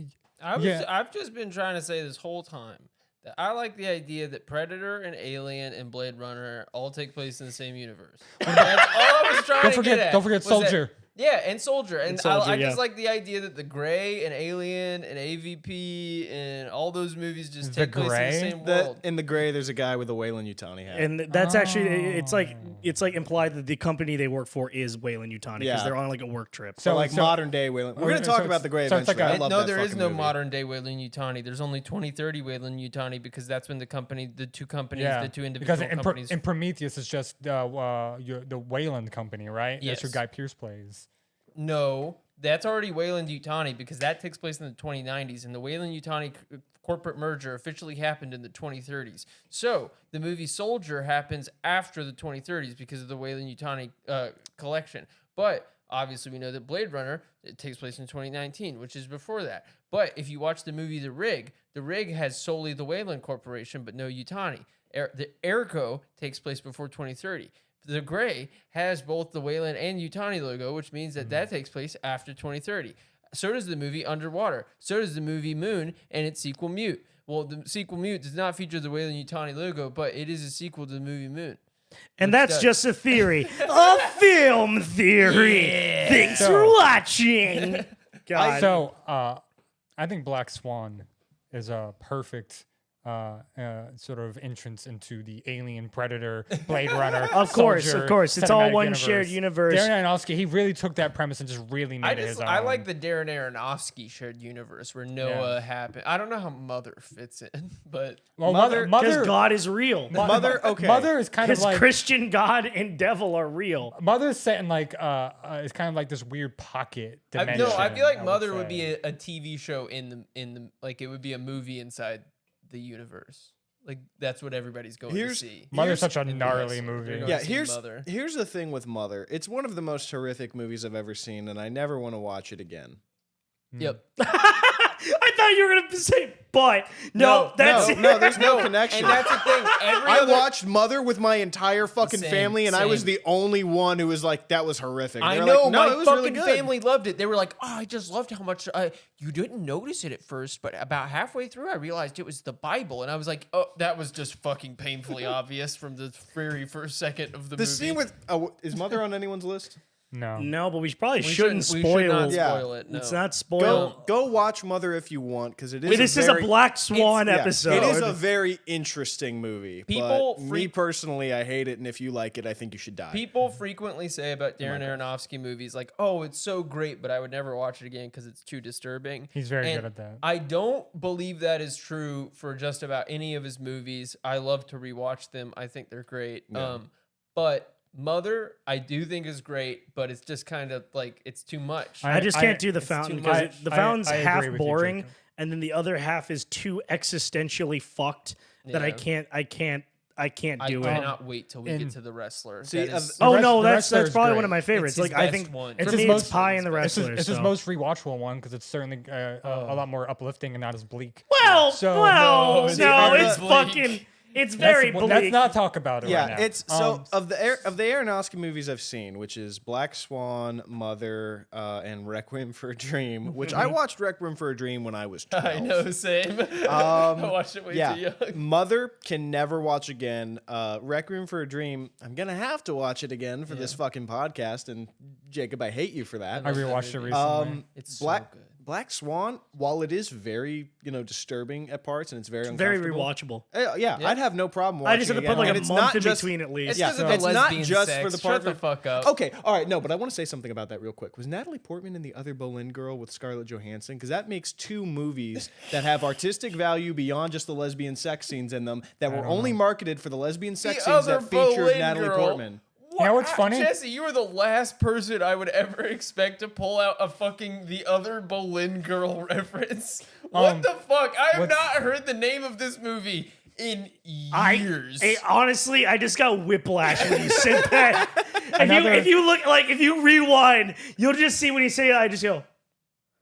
I've just been trying to say this whole time that I like the idea that Predator and Alien and Blade Runner all take place in the same universe. That's all I was trying to get at. Don't forget Soldier. And Soldier. And I just like the idea that The Grey and Alien and AVP and all those movies just take place in the same world. In The Grey, there's a guy with a Weyland-Yutani hat. And that's actually, it's like implied that the company they work for is Weyland-Yutani because they're on like a work trip. So modern day Weyland. We're going to talk about The Grey eventually. I love that there is no movie. modern day Weyland-Yutani. There's only 2030 Weyland-Yutani because that's when the two individual companies. In Prometheus, it's just the Weyland company, right? Yes. That's who Guy Pearce plays. No, that's already Weyland-Yutani because that takes place in the 2090s, and the Weyland-Yutani corporate merger officially happened in the 2030s. So the movie Soldier happens after the 2030s because of the Weyland-Yutani collection. But obviously, we know that Blade Runner, it takes place in 2019, which is before that. But if you watch the movie The Rig has solely the Weyland Corporation, but no Yutani. The Ergo takes place before 2030. The Grey has both the Weyland and Yutani logo, which means that takes place after 2030. So does the movie Underwater. So does the movie Moon and its sequel Mute. Well, the sequel Mute does not feature the Weyland-Yutani logo, but it is a sequel to the movie Moon. And that's just a theory. A film theory. Yeah. Thanks for watching. God. So, I think Black Swan is a perfect sort of entrance into the Alien, Predator, Blade Runner. Of course. It's all one universe. Shared universe. Darren Aronofsky, he really took that premise and just really made it his own. I like the Darren Aronofsky shared universe where Noah happened. I don't know how Mother fits in, but Mother, because God is real. Mother is kind of like Christian God and devil are real. Mother is set in like it's kind of like this weird pocket dimension. I feel like Mother would be a TV show in the like it would be a movie inside the universe. Like that's what everybody's going to see. Mother's such a gnarly movie. Yeah, here's the thing with Mother. It's one of the most horrific movies I've ever seen, and I never want to watch it again. Yep. I thought you were gonna say, but no, that's it. No, there's no connection. And that's the thing. I watched Mother with my entire fucking family, and I was the only one who was like, "That was horrific." I They were know, like, no, my it was fucking really good. family loved it. They were like, "Oh, I just loved how much you didn't notice it at first, but about halfway through, I realized it was the Bible." And I was like, "Oh, that was just fucking painfully obvious from the very first second of the movie." The scene with is Mother on anyone's list? No. But we probably We shouldn't should spoil. not Yeah. spoil it. No. It's not spoil. Go watch Mother if you want, because it is. Wait, this is a Black Swan Yeah, episode. It is a very interesting movie. People but me personally, I hate it, and if you like it, I think you should die. People frequently say about Darren Aronofsky movies, like, "Oh, it's so great, but I would never watch it again because it's too disturbing." He's very And good at that. I don't believe that is true for just about any of his movies. I love to rewatch them. I think they're great. Yeah. But Mother, I do think is great, but it's just kind of like it's too much. I just can't do the it's fountain too because much. the fountain's I agree half with you, boring, Jacob. and then the other half is too existentially fucked that I Yeah. can't I do it. cannot wait till we in- get to the wrestler. See, That is- Oh The no, Wrestler that's is probably great. one of my favorites. It's his Like I best think one. for It's me, his it's most- Pie and the It's Wrestler. his so. most rewatchable one because it's certainly a lot more uplifting and not as bleak. Well, So- No, no, it's no, very it's bleak. fucking. It's very bleak. Let's not talk about it Yeah, right now. it's so of the Aronofsky movies I've seen, which is Black Swan, Mother, and Requiem for a Dream, which I watched Requiem for a Dream when I was 12. I know, same. I watched it way too Yeah, young. Mother can never watch again. Requiem for a Dream, I'm gonna have to watch it again for this fucking podcast. And Jacob, I hate you for that. I rewatched it recently. It's so Black good. Black Swan, while it is very disturbing at parts and it's very very uncomfortable, rewatchable. yeah, I'd have no problem watching I just have to it put again. like And a it's month not in just- between at least. It's Yeah, because of it's the not lesbian just sex. for the part Shut the where- fuck up. Okay, all right, no, but I want to say something about that real quick. Was Natalie Portman in The Other Boleyn Girl with Scarlett Johansson? Because that makes two movies that have artistic value beyond just the lesbian sex scenes in them that were only marketed for the lesbian sex The scenes that Other featured Boleyn Natalie Girl. Portman. You know what's funny? Jesse, you are the last person I would ever expect to pull out a fucking The Other Boleyn Girl reference. What the fuck? I have not heard the name of this movie in years. Honestly, I just got whiplash when you said that. Another- if you rewind, you'll just see when you say it. I just go.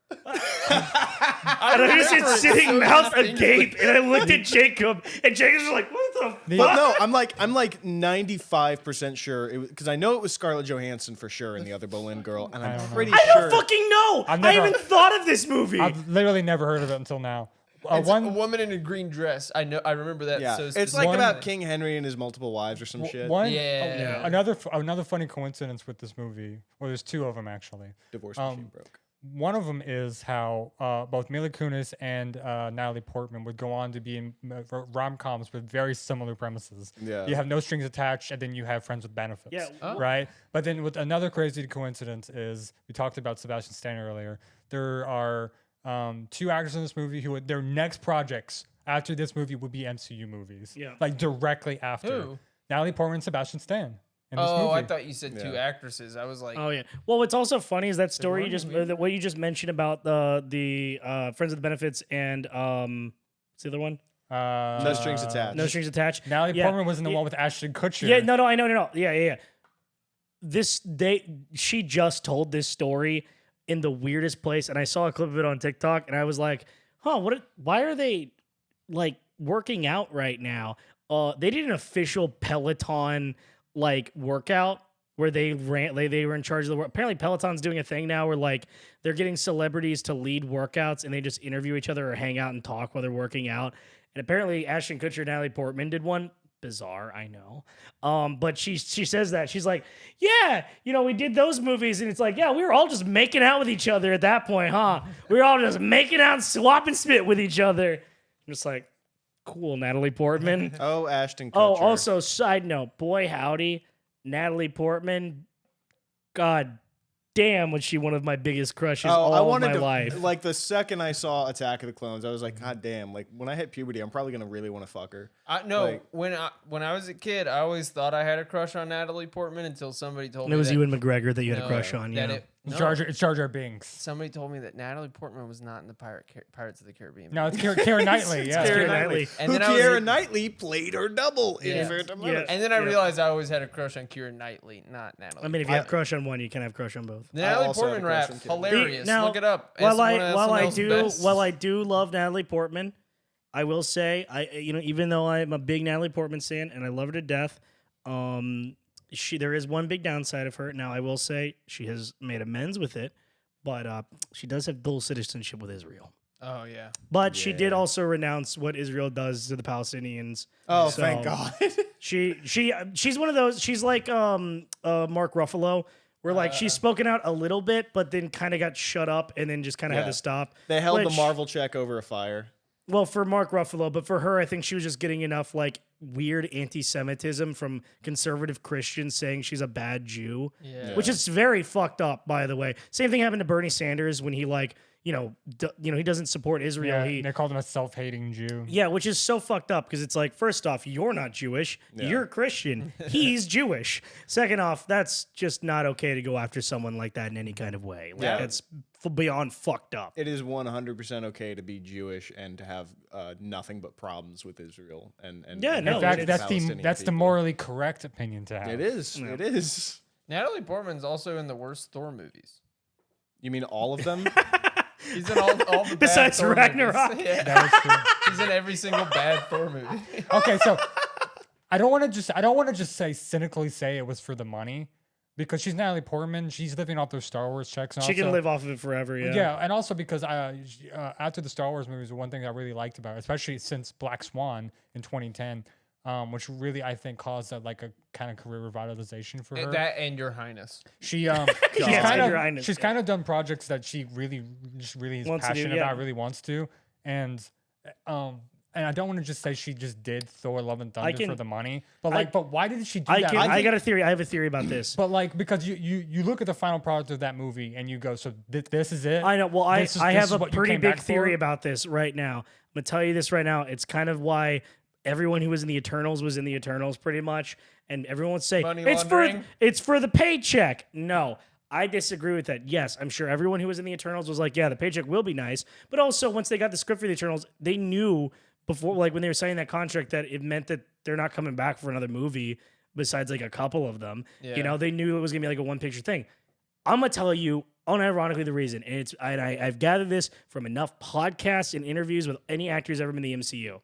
And I'm just sitting mouth agape, and I looked at Jacob, and Jacob's just like, "What the But fuck?" no, I'm like 95% sure it was because I know it was Scarlett Johansson for sure in The Other Boleyn Girl, and I'm pretty I sure. don't fucking know. I've I never- haven't thought of this movie. I've literally never heard of it until now. It's a woman in a green dress. I know. I remember that. Yeah, So it's like specifically. about King Henry and his multiple wives or some shit. Yeah. Another funny coincidence with this movie, or there's two of them actually. Divorce machine broke. One of them is how both Mila Kunis and Natalie Portman would go on to be in rom-coms with very similar premises. Yeah. You have no strings attached, and then you have friends with benefits. Yeah. Oh. Right? But then with another crazy coincidence is, we talked about Sebastian Stan earlier, there are two actors in this movie who their next projects after this movie would be MCU movies. Yeah. Like directly after. Who? Natalie Portman and Sebastian Stan. In this Oh, movie. I thought you said two actresses. I was like, Oh yeah. Well, what's also funny is that story you one just movie? what you just mentioned about the Friends with Benefits and what's the other one? No strings attached. No Strings Attached. Natalie Yeah. Portman was in the one with Ashton Kutcher. Yeah, no, I know. Yeah. She just told this story in the weirdest place, and I saw a clip of it on TikTok, and I was like, "Huh, why are they like working out right now?" They did an official Peloton like workout where they were in charge of the work. Apparently, Peloton's doing a thing now where like they're getting celebrities to lead workouts, and they just interview each other or hang out and talk while they're working out. And apparently, Ashton Kutcher and Natalie Portman did one. Bizarre, I know. But she says that. She's like, yeah, we did those movies, and it's like, yeah, we were all just making out with each other at that point, huh? We were all just making out and swapping spit with each other. I'm just like, cool, Natalie Portman. Oh, Ashton Kutcher. Oh, also, side note, boy howdy, Natalie Portman, god damn, was she one of my biggest crushes I all wanted of my to, life. like, the second I saw Attack of the Clones, I was like, God damn, like, when I hit puberty, I'm probably gonna really want to fuck her. No, when I was a kid, I always thought I had a crush on Natalie Portman until somebody told And me it was that, Ewan McGregor that you had a crush on, yeah. It's Jar Jar Binks. Somebody told me that Natalie Portman was not in the Pirates of the Caribbean. No, it's Keira Knightley. Yeah, Keira Knightley. And then Keira Knightley played her double in Yeah. Phantom Yeah. Menace. And then I realized I always had a crush on Keira Knightley, not Natalie. I mean, if you have crush on one, you can have crush on both. The Natalie also had a Portman crush rap, on Keira. hilarious. Now, Look it up. While It's one of I SNL's do best. love Natalie Portman, I will say even though I'm a big Natalie Portman fan and I love her to death, there is one big downside of her. Now I will say she has made amends with it, but she does have dual citizenship with Israel. Oh yeah. But she did also renounce what Israel does to the Palestinians. Oh, So, thank God. She's one of those. She's like Mark Ruffalo, where like she's spoken out a little bit, but then kind of got shut up and then just kind of had Yeah. to stop. They held the Which- Marvel check over a fire. Well, for Mark Ruffalo, but for her, I think she was just getting enough like weird anti-Semitism from conservative Christians saying she's a bad Jew, Yeah. which is very fucked up, by the way. Same thing happened to Bernie Sanders when he like he doesn't support Israel. Yeah, they called him a self-hating Jew. Yeah, which is so fucked up because it's like, first off, you're not Jewish. You're Christian. He's Jewish. Second off, that's just not okay to go after someone like that in any kind of way. Like, Yeah. that's beyond fucked up. It is 100% okay to be Jewish and to have nothing but problems with Israel and Yeah, no, In fact, it's- that's the morally correct opinion to have. It is. It is. Natalie Portman's also in the worst Thor movies. You mean all of them? She's in all the bad Besides Thor Ragnarok. movies. Yeah. That is true. She's in every single bad Thor movie. Okay, so I don't want to just cynically say it was for the money, because she's Natalie Portman. She's living off those Star Wars checks. And She can also- live off of it forever, yeah. Yeah, and also because after the Star Wars movies, one thing I really liked about it, especially since Black Swan in 2010, which really I think caused a kind of career revitalization for her. That and Your Highness. She's Yes, kind Your Highness, she's yeah. kind of done projects that she really is Wants to do, passionate yeah. about, really wants to, and I don't want to just say she just did Thor: Love and Thunder for the money, but but why did she do that? I got a theory. I have a theory about this. But because you look at the final product of that movie and you go, so this is it. I know. Well, I This is have a what you pretty came big back theory for? about this right now. I'm gonna tell you this right now. It's kind of why everyone who was in the Eternals was in the Eternals, pretty much, and everyone would say Money it's laundering? for the paycheck. No. I disagree with that. Yes, I'm sure everyone who was in the Eternals was like, yeah, the paycheck will be nice. But also, once they got the script for the Eternals, they knew before, like when they were signing that contract, that it meant that they're not coming back for another movie besides like a couple of them. Yeah. You know, they knew it was gonna be like a one picture thing. I'm gonna tell you unironically the reason, and I've gathered this from enough podcasts and interviews with any actors ever been in the MCU.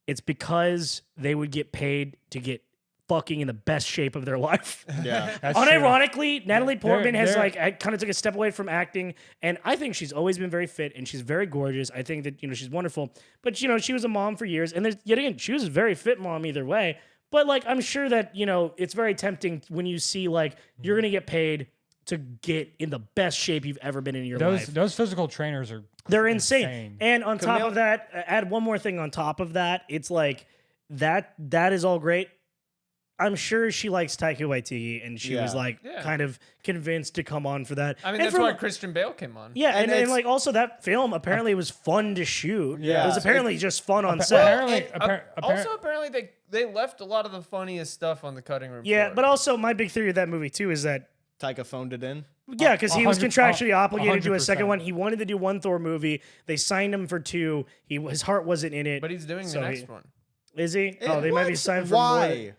It's because they would get paid to get fucking in the best shape of their life. Yeah. That's true. Unironically, Natalie Portman has they're- kind of took a step away from acting, and I think she's always been very fit and she's very gorgeous. I think that she's wonderful, but she was a mom for years, and yet again she was a very fit mom either way. But like I'm sure that it's very tempting when you see like you're gonna get paid to get in the best shape you've ever been in your life. Those physical trainers are They're insane. And on top of that, add one more thing on top of that. It's like that is all great. I'm sure she likes Taika Waititi, and she was like kind of convinced to come on for that. I mean, And that's for- why Christian Bale came on. Yeah, and it's- like also that film apparently was fun to shoot. Yeah. It was apparently just fun on set. Also, apparently, they left a lot of the funniest stuff on the cutting room Yeah, floor. but also my big theory of that movie too is that Taika phoned it in. yeah, because he was 100 contractually obligated to a 100%. second one. He wanted to do one Thor movie. They signed him for two. His heart wasn't in it. But he's doing So the next one. Is he? Oh, they might be What? signed for more. Why?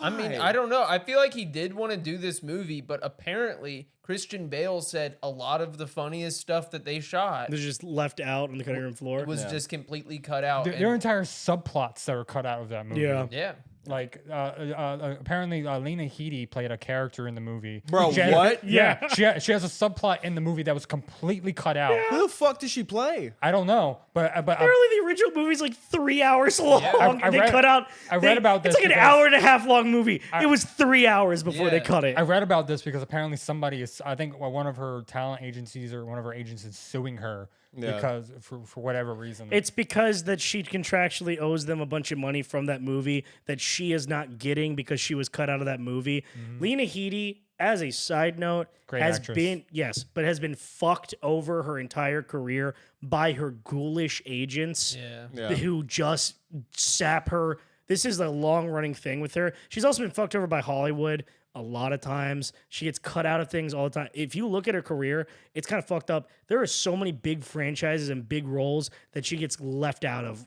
I mean, I don't know. I feel like he did want to do this movie, but apparently Christian Bale said a lot of the funniest stuff that they shot They're just left out on the cutting room floor. was just completely cut out. there are entire subplots that were cut out of that movie. Yeah. Yeah. Like apparently Lena Headey played a character in the movie. Bro, She had- what? Yeah, she has a subplot in the movie that was completely cut out. Who the fuck does she play? I don't know, but Apparently, the original movie's like 3 hours long. I They read- cut out. I read about this It's like an because- hour and a half long movie. It was 3 hours before they Yeah. cut it. I read about this because apparently somebody is, I think one of her talent agencies or one of her agents is suing her because for whatever reason. It's because that she contractually owes them a bunch of money from that movie that she is not getting because she was cut out of that movie. Lena Headey, as a side note, Great has actress. has been fucked over her entire career by her ghoulish agents Yeah. who just sap her. This is a long running thing with her. She's also been fucked over by Hollywood. a lot of times. She gets cut out of things all the time. If you look at her career, it's kind of fucked up. There are so many big franchises and big roles that she gets left out of,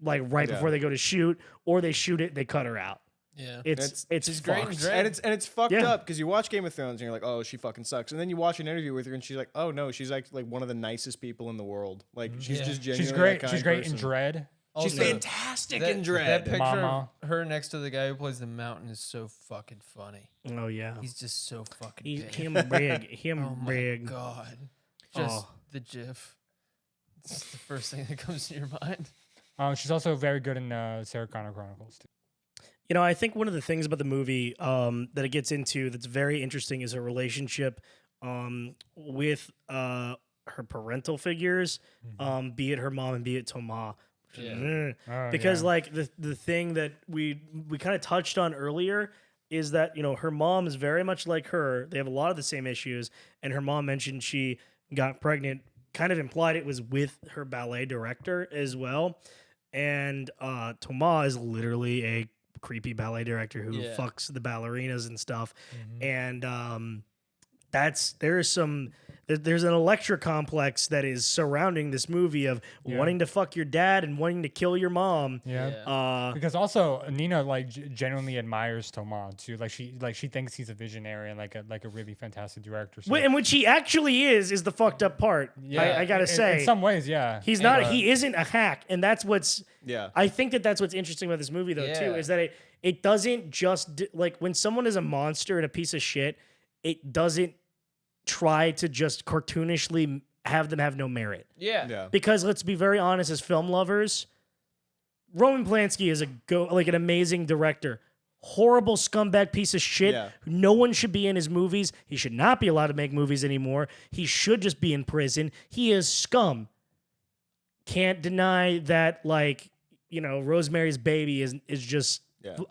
like right before they go to shoot, or they shoot it, they cut her out. Yeah, it's she's great in fucked. Dread. And it's fucked Yeah. up because you watch Game of Thrones and you're like, oh, she fucking sucks, and then you watch an interview with her and she's like, oh no, she's like one of the nicest people in the world. Like she's just genuinely She's great. that kind She's great person. in Dread. She's Also, fantastic that, in Dread. That picture Mama. of her next to the guy who plays the mountain is so fucking funny. Oh yeah, He's just so fucking big. him big, him Oh my big. god, just Oh. the GIF. It's the first thing that comes to your mind. She's also very good in Sarah Connor Chronicles too. You know, I think one of the things about the movie that it gets into that's very interesting is her relationship with her parental figures, be it her mom and be it Toma. Yeah. Because like the thing that we kind of touched on earlier is that, you know, her mom is very much like her. They have a lot of the same issues, and her mom mentioned she got pregnant, kind of implied it was with her ballet director as well. And Toma is literally a creepy ballet director who fucks the ballerinas and stuff. And there's an Electra complex that is surrounding this movie of wanting to fuck your dad and wanting to kill your mom. Because also Nina like genuinely admires Toma too. Like she thinks he's a visionary and like a really fantastic director. So. And which he actually is the fucked up part. I gotta say, in some ways, yeah, he's not. He isn't a hack, and that's what's. Yeah, I think that's what's interesting about this movie though too, is that it doesn't just like when someone is a monster and a piece of shit, it doesn't try to just cartoonishly have them have no merit. Yeah. Because let's be very honest, as film lovers, Roman Polanski is an amazing director. Horrible scumbag piece of shit. Yeah. No one should be in his movies. He should not be allowed to make movies anymore. He should just be in prison. He is scum. Can't deny that, like, you know, Rosemary's Baby is just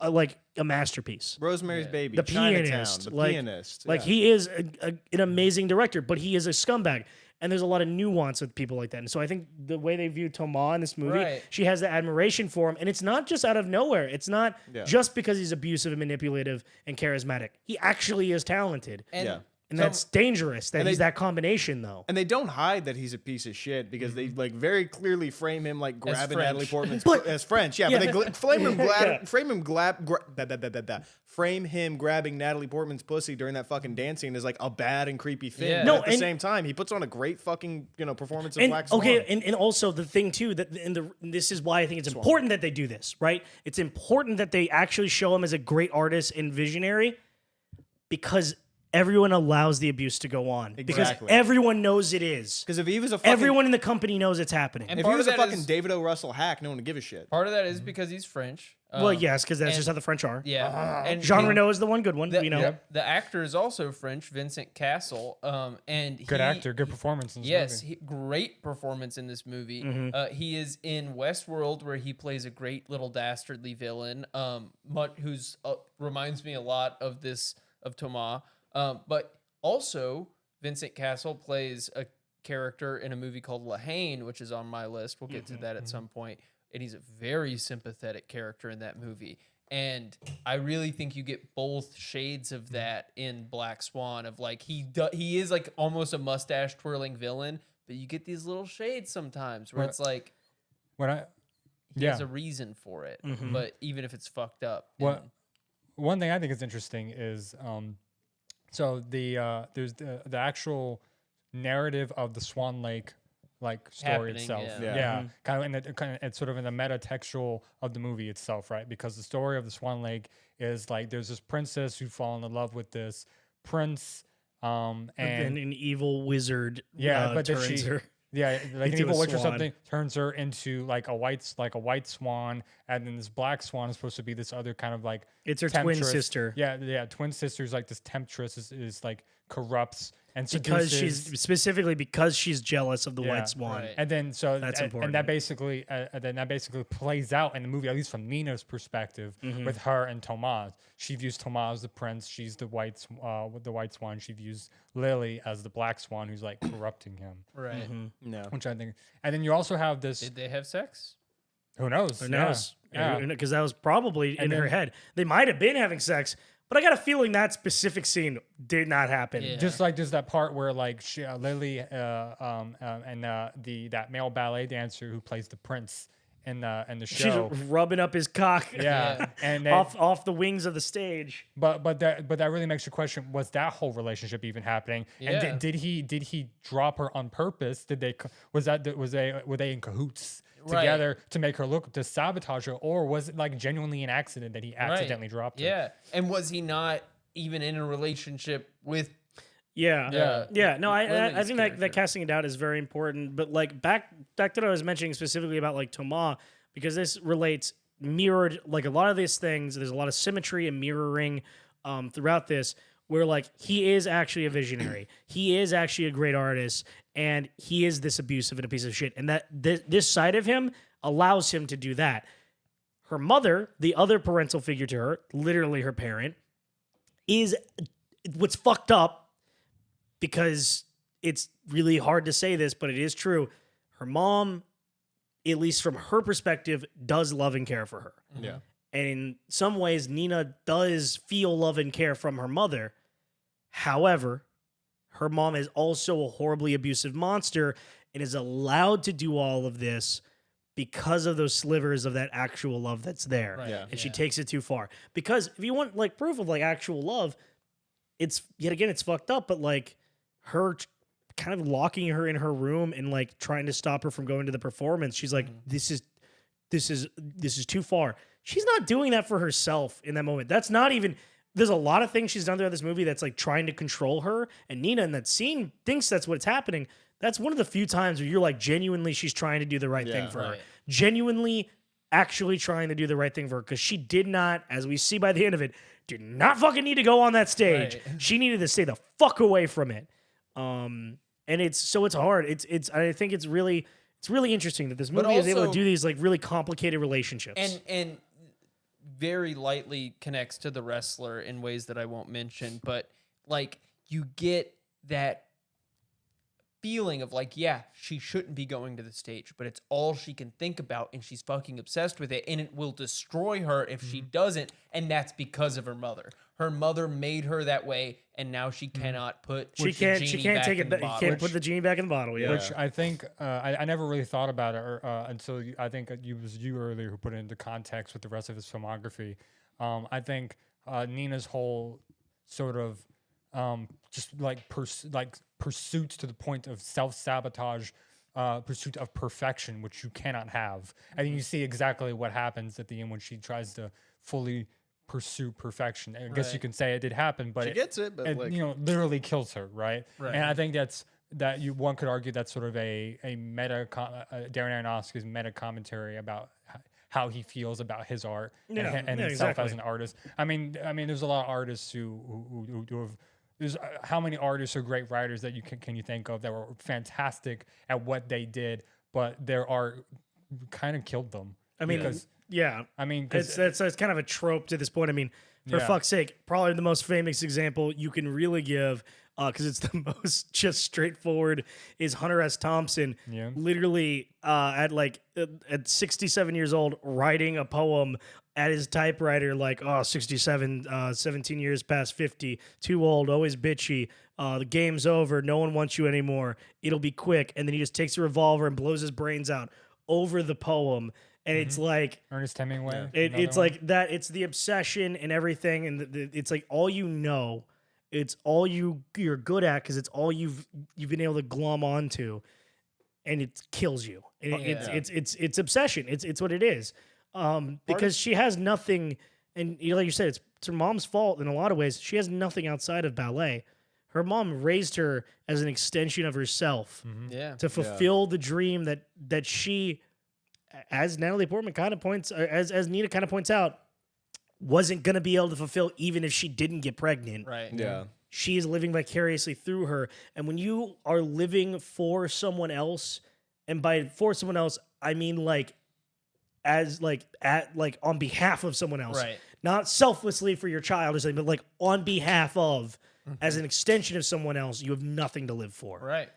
like a masterpiece. Rosemary's Baby, The Chinatown, pianist, the like, pianist. Like he is an amazing director, but he is a scumbag. And there's a lot of nuance with people like that. And so I think the way they view Toma in this movie, she has the admiration for him. And it's not just out of nowhere. It's not just because he's abusive and manipulative and charismatic. He actually is talented. And that's dangerous that he's that combination, though. And they don't hide that he's a piece of shit because they like very clearly frame him like grabbing Natalie Portman's as French. Yeah, but they frame him grabbing Natalie Portman's pussy during that fucking dance scene as like a bad and creepy thing. Yeah. But at the same time, he puts on a great fucking performance of Black Swan. Okay, and also the thing too that this is why I think it's important that they do this, right? It's important that they actually show him as a great artist and visionary because everyone allows the abuse to go on. Because everyone knows it is. Because if he was a fucking... Everyone in the company knows it's happening. And if he was a fucking David O. Russell hack, no one would give a shit. Part of that is because he's French. Well, yes, because that's just how the French are. Yeah. And Jean Reno is the one good one, we know. The actor is also French, Vincent Cassel. And good actor, good performance in this movie. Great performance in this movie. He is in Westworld, where he plays a great little dastardly villain, who's reminds me a lot of Toma. But also, Vincent Cassel plays a character in a movie called La Haine, which is on my list. We'll get to that at some point. And he's a very sympathetic character in that movie. And I really think you get both shades of that in Black Swan. Of like he is like almost a mustache twirling villain, but you get these little shades sometimes where it's like he has a reason for it. But even if it's fucked up. One thing I think is interesting is so there's the actual narrative of the Swan Lake story itself. Kind of it's sort of in the meta textual of the movie itself, right? Because the story of the Swan Lake is like there's this princess who falls in love with this prince, and then an evil wizard but turns her. Yeah, like an into evil a witch or swan. something turns her into like a white swan, and then this black swan is supposed to be this other kind of like It's her twin temptress. sister. Yeah, twin sister's like this temptress is like corrupts and Because seduces. because she's jealous of the white swan. Right. And then That's important. and that basically plays out in the movie, at least from Nina's perspective, with her and Tomas. She views Tomas as the prince. She's the white swan. She views Lily as the black swan, who's like corrupting him. Right. No. Which I think. And then you also have this. Did they have sex? Who knows? Who knows? Yeah. Because that was probably in her head. They might have been having sex, But I got a feeling that specific scene did not happen. Yeah. Just like there's that part where like Lily and that male ballet dancer who plays the prince in the show. She's rubbing up his cock. Yeah, and off the wings of the stage. But that really makes you question: was that whole relationship even happening? Yeah. And did he drop her on purpose? Were they in cahoots together to make her look to sabotage her, or was it like genuinely an accident that he accidentally dropped her? Yeah, and was he not even in a relationship with? Yeah. No, I think that casting it out is very important. But like back to what I was mentioning specifically about like Thomas, because this relates mirrored like a lot of these things. There's a lot of symmetry and mirroring throughout this, where like he is actually a visionary, he is actually a great artist, and he is this abusive and a piece of shit. And that this side of him allows him to do that. Her mother, the other parental figure to her, literally her parent, is what's fucked up, because it's really hard to say this, but it is true. Her mom, at least from her perspective, does love and care for her. Yeah. And in some ways, Nina does feel love and care from her mother. However, her mom is also a horribly abusive monster and is allowed to do all of this because of those slivers of that actual love that's there. Right. Yeah. And she takes it too far. Because if you want like proof of like actual love, it's yet again, it's fucked up, but like her kind of locking her in her room and like trying to stop her from going to the performance. She's like, this is too far. She's not doing that for herself in that moment. That's not even, there's a lot of things she's done throughout this movie that's like trying to control her. And Nina in that scene thinks that's what's happening. That's one of the few times where you're like, genuinely, she's trying to do the right thing for her. Genuinely, actually trying to do the right thing for her. Because she did not, as we see by the end of it, did not fucking need to go on that stage. Right. She needed to stay the fuck away from it. And it's hard. I think it's really interesting that this movie is able to do these like really complicated relationships. And very lightly connects to the wrestler in ways that I won't mention, but like you get that feeling of like, yeah, she shouldn't be going to the stage, but it's all she can think about and she's fucking obsessed with it, and it will destroy her if she doesn't, and that's because of her mother. Her mother made her that way, and now she cannot put she can't take it. You can't put the genie back in the bottle. Yeah. Which I think I never really thought about it until I think it was you earlier who put it into context with the rest of his filmography. I think Nina's whole sort of just like pursuits to the point of self-sabotage, pursuit of perfection, which you cannot have. And you see exactly what happens at the end when she tries to fully pursue perfection. I guess you can say it did happen, but She gets it, but like, literally kills her, right? Right. And I think one could argue that's sort of a Darren Aronofsky's meta commentary about how he feels about his art and himself exactly. as an artist. I mean, there's a lot of artists who have. There's how many artists or great writers that you can you think of that were fantastic at what they did, but their art kind of killed them. I mean, that's kind of a trope to this point. I mean, for fuck's sake, probably the most famous example you can really give, because it's the most just straightforward, is Hunter S. Thompson. Yeah. Literally at 67 years old, writing a poem at his typewriter, like, 67, 17 years past 50, too old, always bitchy, the game's over, no one wants you anymore, it'll be quick. And then he just takes a revolver and blows his brains out over the poem. And it's like Ernest Hemingway. It's like that. It's the obsession and everything, and it's like all you know. It's all you're good at because it's all you've been able to glom onto, and it kills you. And it's obsession. It's what it is. Because she has nothing, and like you said, it's her mom's fault in a lot of ways. She has nothing outside of ballet. Her mom raised her as an extension of herself to fulfill the dream that she, as Natalie Portman kind of points, as Nina kind of points out, wasn't going to be able to fulfill even if she didn't get pregnant. Right. Yeah. She is living vicariously through her. And when you are living for someone else, and by for someone else, I mean on behalf of someone else, Right. Not selflessly for your child or something, but like on behalf of, as an extension of someone else, you have nothing to live for. Right.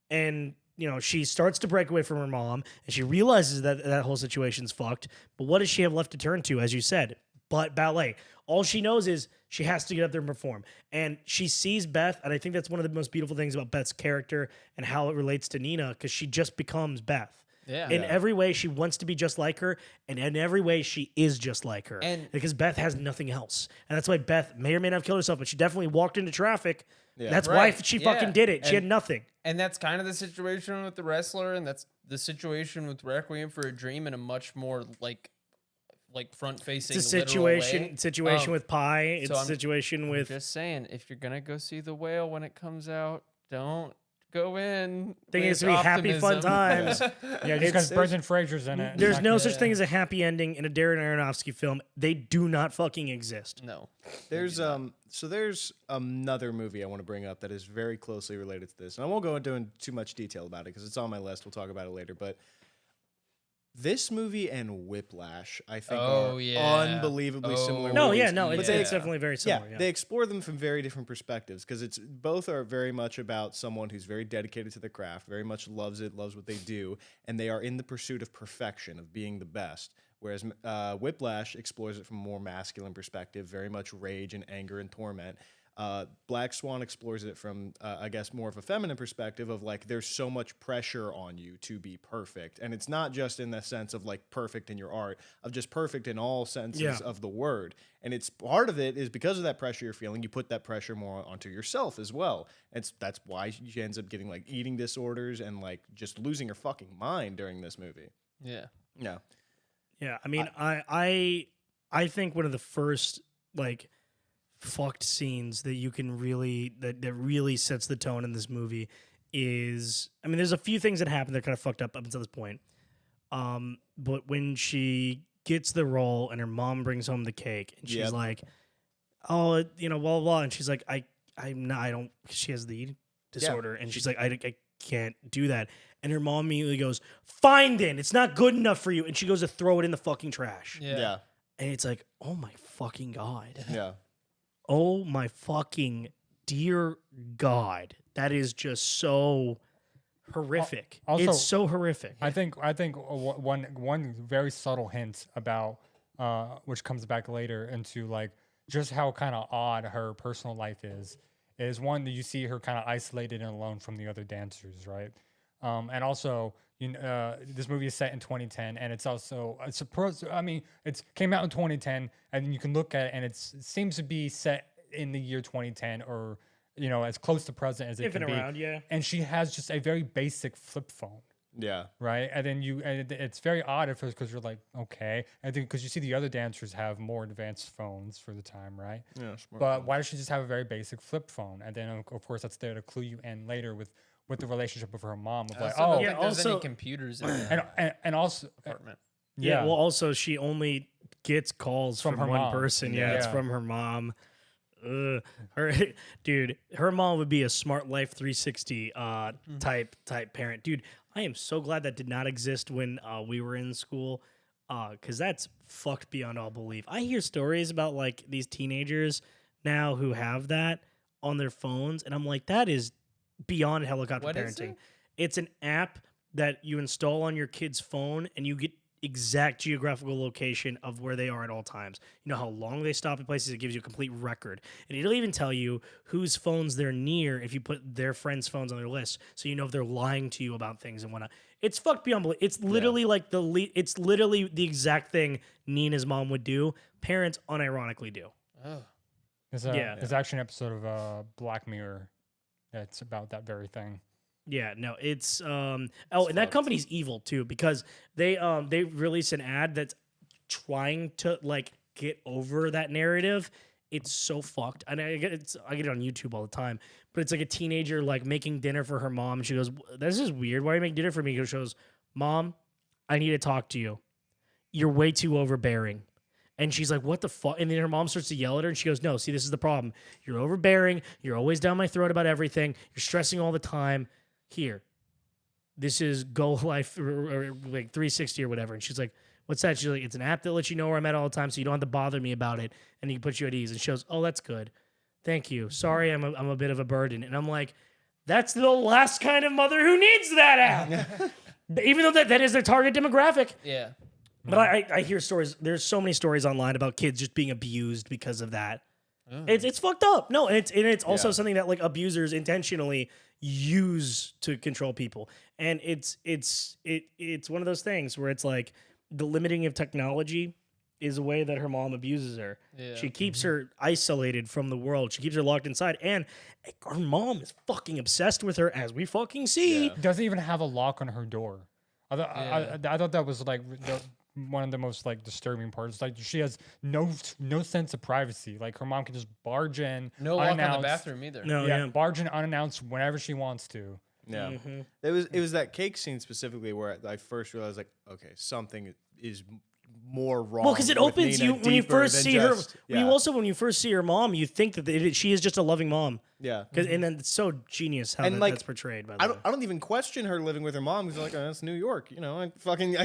And she starts to break away from her mom, and she realizes that whole situation's fucked. But what does she have left to turn to? As you said, but ballet. All she knows is she has to get up there and perform. And she sees Beth, and I think that's one of the most beautiful things about Beth's character and how it relates to Nina, because she just becomes Beth. Yeah. In every way, she wants to be just like her, and in every way, she is just like her. And because Beth has nothing else. And that's why Beth may or may not have killed herself, but she definitely walked into traffic. Yeah. That's why Right. she Yeah. fucking did it. She had nothing. And that's kind of the situation with the wrestler, and that's the situation with Requiem for a Dream in a much more like front facing. It's a situation with Pie. It's a situation with. Just saying, if you're gonna go see The Whale when it comes out, don't go in. Thing is with to be happy, fun optimism. times. Yeah, just because Brendan Fraser's in it. There's no Yeah. such thing as a happy ending in a Darren Aronofsky film. They do not fucking exist. No. There's there's another movie I want to bring up that is very closely related to this, and I won't go into too much detail about it because it's on my list. We'll talk about it later, but this movie and Whiplash, I think, are unbelievably similar. No, movies. yeah, no, it's Yeah. definitely very similar. Yeah, they explore them from very different perspectives because it's both are very much about someone who's very dedicated to the craft, very much loves it, loves what they do, and they are in the pursuit of perfection, of being the best. Whereas Whiplash explores it from a more masculine perspective, very much rage and anger and torment. Black Swan explores it from, I guess, more of a feminine perspective of like, there's so much pressure on you to be perfect. And it's not just in the sense of like perfect in your art, of just perfect in all senses of the word. And it's part of it is because of that pressure you're feeling, you put that pressure more onto yourself as well. That's why she ends up getting like eating disorders and like just losing her fucking mind during this movie. Yeah. Yeah. Yeah, I mean, I think one of the first like fucked scenes that you can really that really sets the tone in this movie is, I mean, there's a few things that happen that are kind of fucked up until this point. But when she gets the role and her mom brings home the cake and she's like, oh, you know, blah, blah, blah. And she's like, I'm not, I don't, she has the eating disorder. And she's like, I can't do that. And her mom immediately goes, fine then, it's not good enough for you. And she goes to throw it in the fucking trash. Yeah. And it's like, oh my fucking God. Yeah. Oh my fucking dear God. That is just so horrific. Also, it's so horrific. I think one very subtle hint about which comes back later into like just how kind of odd her personal life is one that you see her kind of isolated and alone from the other dancers, right? And also, this movie is set in 2010, and it's also it came out in 2010, and you can look at it, and it seems to be set in the year 2010, or as close to present as it can be. Around, yeah. And she has just a very basic flip phone. Yeah. Right. And then it's very odd at first because you're like, okay. I think because you see the other dancers have more advanced phones for the time, right? Yeah. But why does she just have a very basic flip phone? And then of course that's there to clue you in later with the relationship with her mom of like, I don't oh, think there's any computers in the and also apartment. Yeah. Well, also she only gets calls from her one mom. person. Yeah. It's from her mom. Her mom would be a Smart Life 360 type parent. Dude, I am so glad that did not exist when we were in school, because that's fucked beyond all belief. I hear stories about like these teenagers now who have that on their phones, and I'm like, that is beyond helicopter What parenting. is it? It's an app that you install on your kid's phone, and you get exact geographical location of where they are at all times. You know how long they stop at places. It gives you a complete record, and it'll even tell you whose phones they're near if you put their friends' phones on their list, so you know if they're lying to you about things and whatnot. It's fucked beyond belief. It's literally like it's literally the exact thing Nina's mom would do. Parents unironically do. Oh. There's actually an episode of Black Mirror that's about that very thing. Yeah, no, it's and that company's evil too, because they release an ad that's trying to like get over that narrative. It's so fucked. And I get it on YouTube all the time. But it's like a teenager like making dinner for her mom, and she goes, "This is weird. Why are you making dinner for me?" She goes, "Mom, I need to talk to you. You're way too overbearing." And she's like, what the fuck? And then her mom starts to yell at her, and she goes, no, see, this is the problem. You're overbearing. You're always down my throat about everything. You're stressing all the time. Here, this is Go Life or like 360 or whatever. And she's like, what's that? She's like, it's an app that lets you know where I'm at all the time, so you don't have to bother me about it, and it can put you at ease. And she goes, oh, that's good. Thank you. Sorry, I'm a bit of a burden. And I'm like, that's the last kind of mother who needs that app. Even though that is their target demographic. Yeah. But I hear stories. There's so many stories online about kids just being abused because of that. It's fucked up. No, and it's also something that like abusers intentionally use to control people. And it's one of those things where it's like the limiting of technology is a way that her mom abuses her. Yeah. She keeps her isolated from the world. She keeps her locked inside. And her mom is fucking obsessed with her, as we fucking see. Yeah. Doesn't even have a lock on her door. I thought that was like one of the most like disturbing parts. Like she has no sense of privacy. Like her mom can just barge in. No lock on the bathroom either. No, barge in unannounced whenever she wants to. Yeah. It was that cake scene specifically where I first realized like, okay, something is more wrong. Well, because it opens you when you first see her. When you first see her mom, you think that she is just a loving mom. Yeah. And then it's so genius how that's portrayed. By the way. I don't even question her living with her mom because like, oh, that's New York. You know, I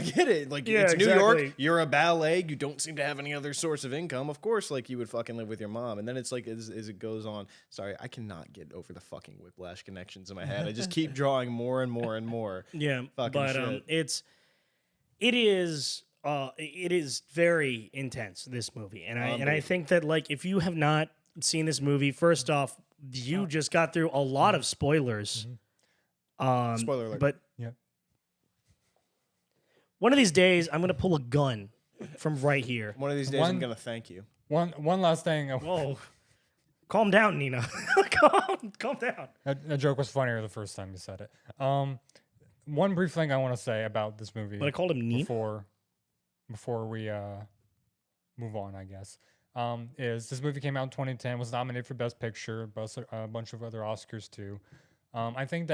get it. Like, it's New York. You're a ballet. You don't seem to have any other source of income. Of course, like you would fucking live with your mom. And then it's like as it goes on. Sorry, I cannot get over the fucking whiplash connections in my head. I just keep drawing more and more and more. Yeah, fucking shit. It is very intense, this movie, and I think that like if you have not seen this movie, first off, you just got through a lot of spoilers. Spoiler alert. But one of these days, I'm gonna pull a gun from right here. One of these days, I'm gonna thank you. One last thing. Whoa, calm down, Nina. calm down. That joke was funnier the first time you said it. One brief thing I want to say about this movie. But I called him Nina before we move on, I guess, is this movie came out in 2010, was nominated for Best Picture, a bunch of other Oscars too. Actually,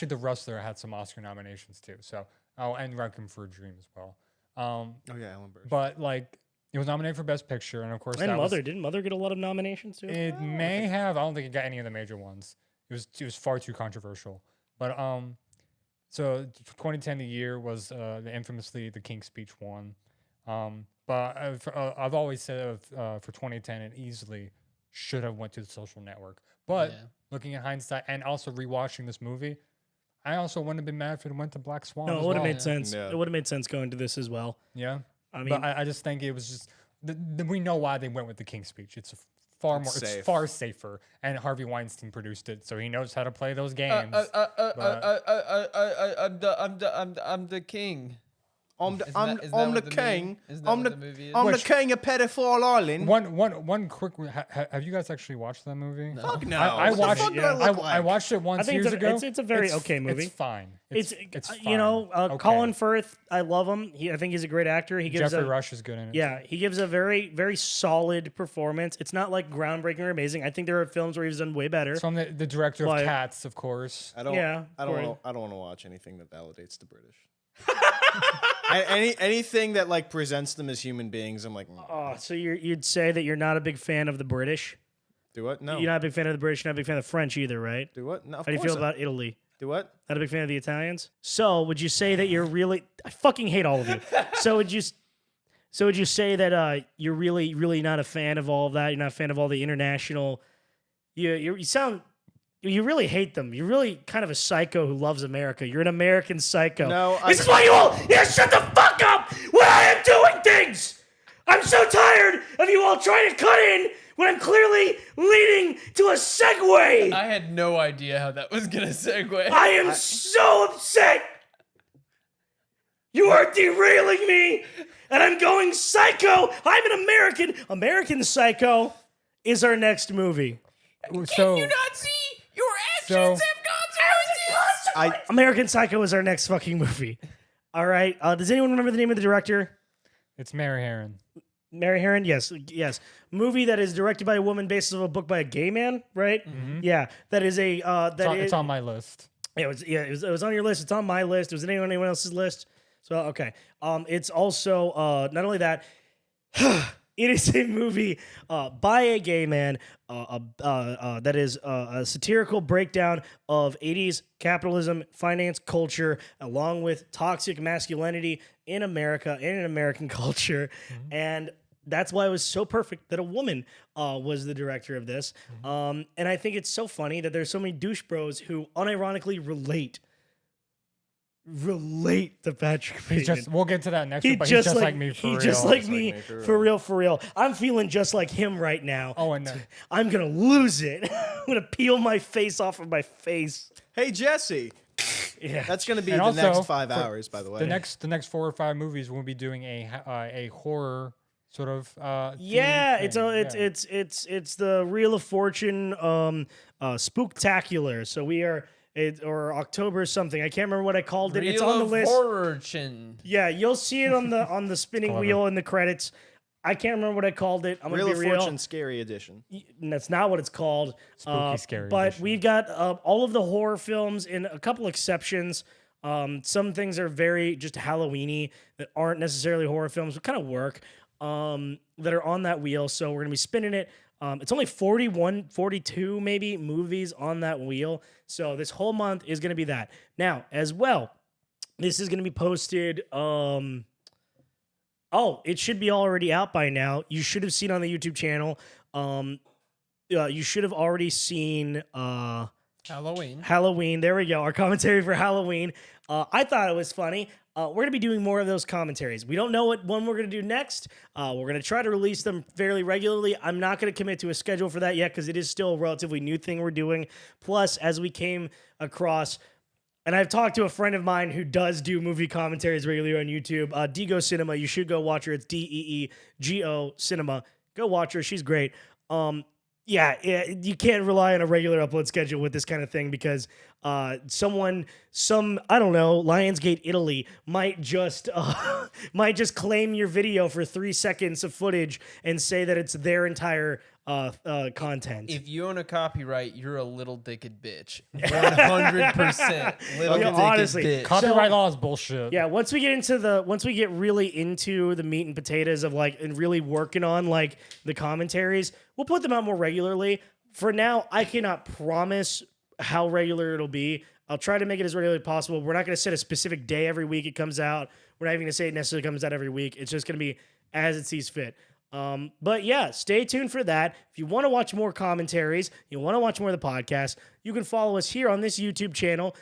The Wrestler had some Oscar nominations too. So, and Requiem for a Dream as well. Ellen Burstyn. But like, it was nominated for Best Picture, and of course, didn't Mother get a lot of nominations too? It may have. I don't think it got any of the major ones. It was far too controversial. But so 2010, the year was infamously the King's Speech won. But I've always said for 2010, it easily should have went to The Social Network. But looking at hindsight and also rewatching this movie, I also wouldn't have been mad if it went to Black Swan. No, it would have made sense. Yeah. It would have made sense going to this as well. Yeah, I mean, but I just think it was just we know why they went with the King's Speech. It's far safer, and Harvey Weinstein produced it, so he knows how to play those games. I'm the king. I'm the king. I'm the king of Pedophile Island. One quick. Have you guys actually watched that movie? No. Fuck no. I watched it once years ago. It's a very okay movie. It's fine. It's fine. You know, Colin Firth. I love him. I think he's a great actor. Jeffrey Rush is good in it. Yeah, he gives a very very solid performance. It's not like groundbreaking or amazing. I think there are films where he's done way better. It's from the director of Cats, of course. I don't want to watch anything that validates the British. Anything that like presents them as human beings, I'm like, oh, so you'd say that you're not a big fan of the British? Do what? No. You're not a big fan of the British. You're not a big fan of the French either, right? Do what? No. How do you feel about Italy? Do what? Not a big fan of the Italians. So would you say that you're really? I fucking hate all of you. So would you say that you're really not a fan of all of that? You're not a fan of all the international. You sound. You really hate them. You're really kind of a psycho who loves America. You're an American psycho. No, this is why you all shut the fuck up when I am doing things. I'm so tired of you all trying to cut in when I'm clearly leading to a segue. I had no idea how that was gonna segue. I am so upset. You are derailing me, and I'm going psycho. I'm an American. American Psycho is our next movie. Can you not see? Your actions have consequences. American Psycho is our next fucking movie. All right. Does anyone remember the name of the director? It's Mary Harron. Mary Harron, yes. Movie that is directed by a woman based on a book by a gay man, right? Mm-hmm. Yeah. That is a. It's on my list. It was on your list. It's on my list. It was on anyone else's list. So okay. It's also not only that. It is a movie by a gay man that is a satirical breakdown of 80s capitalism, finance, culture, along with toxic masculinity in America and in American culture. Mm-hmm. And that's why it was so perfect that a woman was the director of this. Mm-hmm. And I think it's so funny that there's so many douche bros who unironically relate relate to Patrick Bateman. We'll get to that next week, but he's just like me for real. He's just like me for real. I'm feeling just like him right now. Oh, and I'm gonna lose it. I'm gonna peel my face off of my face. Hey, Jesse. Yeah, That's going to be And the also, next 5 hours, by the way. the next 4 or 5 movies we'll be doing a horror sort of yeah, theme it's the Reel of Fortune spooktacular. So we are or October something. I can't remember what I called it. It's on the list. Fortune. Yeah, you'll see it on the spinning wheel in the credits. I can't remember what I called it. I'm gonna Reel be of real. Fortune Scary Edition. That's not what it's called. Spooky Scary But Edition. we've got all of the horror films, in a couple exceptions. Some things are very just Halloweeny that aren't necessarily horror films, but kind of work. That are on that wheel. So we're gonna be spinning it. It's only 41, 42 maybe movies on that wheel. So this whole month is gonna be that. Now, as well, this is gonna be posted. It should be already out by now. You should have seen on the YouTube channel. You should have already seen Halloween. There we go. Our commentary for Halloween. I thought it was funny. We're going to be doing more of those commentaries. We don't know what one we're going to do next. We're going to try to release them fairly regularly. I'm not going to commit to a schedule for that yet because it is still a relatively new thing we're doing. Plus, as we came across, and I've talked to a friend of mine who does do movie commentaries regularly on YouTube, Dego Cinema. You should go watch her. It's DEEGO Cinema. Go watch her. She's great. Yeah, you can't rely on a regular upload schedule with this kind of thing because I don't know, Lionsgate Italy might just claim your video for 3 seconds of footage and say that it's their entire content. If you own a copyright, you're a little dicked bitch. 100% little dicked honestly, bitch. Copyright law is bullshit. Yeah, once we get really into the meat and potatoes of and really working on the commentaries, we'll put them out more regularly. For now, I cannot promise how regular it'll be. I'll try to make it as regular as possible. We're not going to set a specific day every week it comes out. We're not even going to say it necessarily comes out every week. It's just going to be as it sees fit. But yeah, stay tuned for that. If you want to watch more commentaries, you want to watch more of the podcast, you can follow us here on this YouTube channel.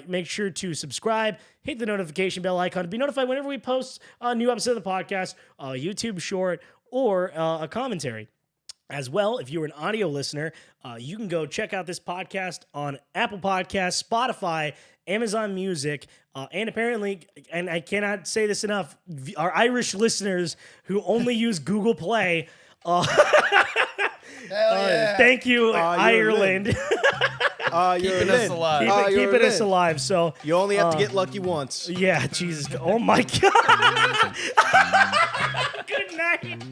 Make sure to subscribe, hit the notification bell icon to be notified whenever we post a new episode of the podcast, a YouTube short, or a commentary. As well, if you're an audio listener, you can go check out this podcast on Apple Podcasts, Spotify, Amazon Music, and apparently, and I cannot say this enough, our Irish listeners who only use Google Play. Thank you, Ireland. Keeping us alive. Keeping us alive. So you only have to get lucky once. Yeah, Jesus. Oh my God. Good night.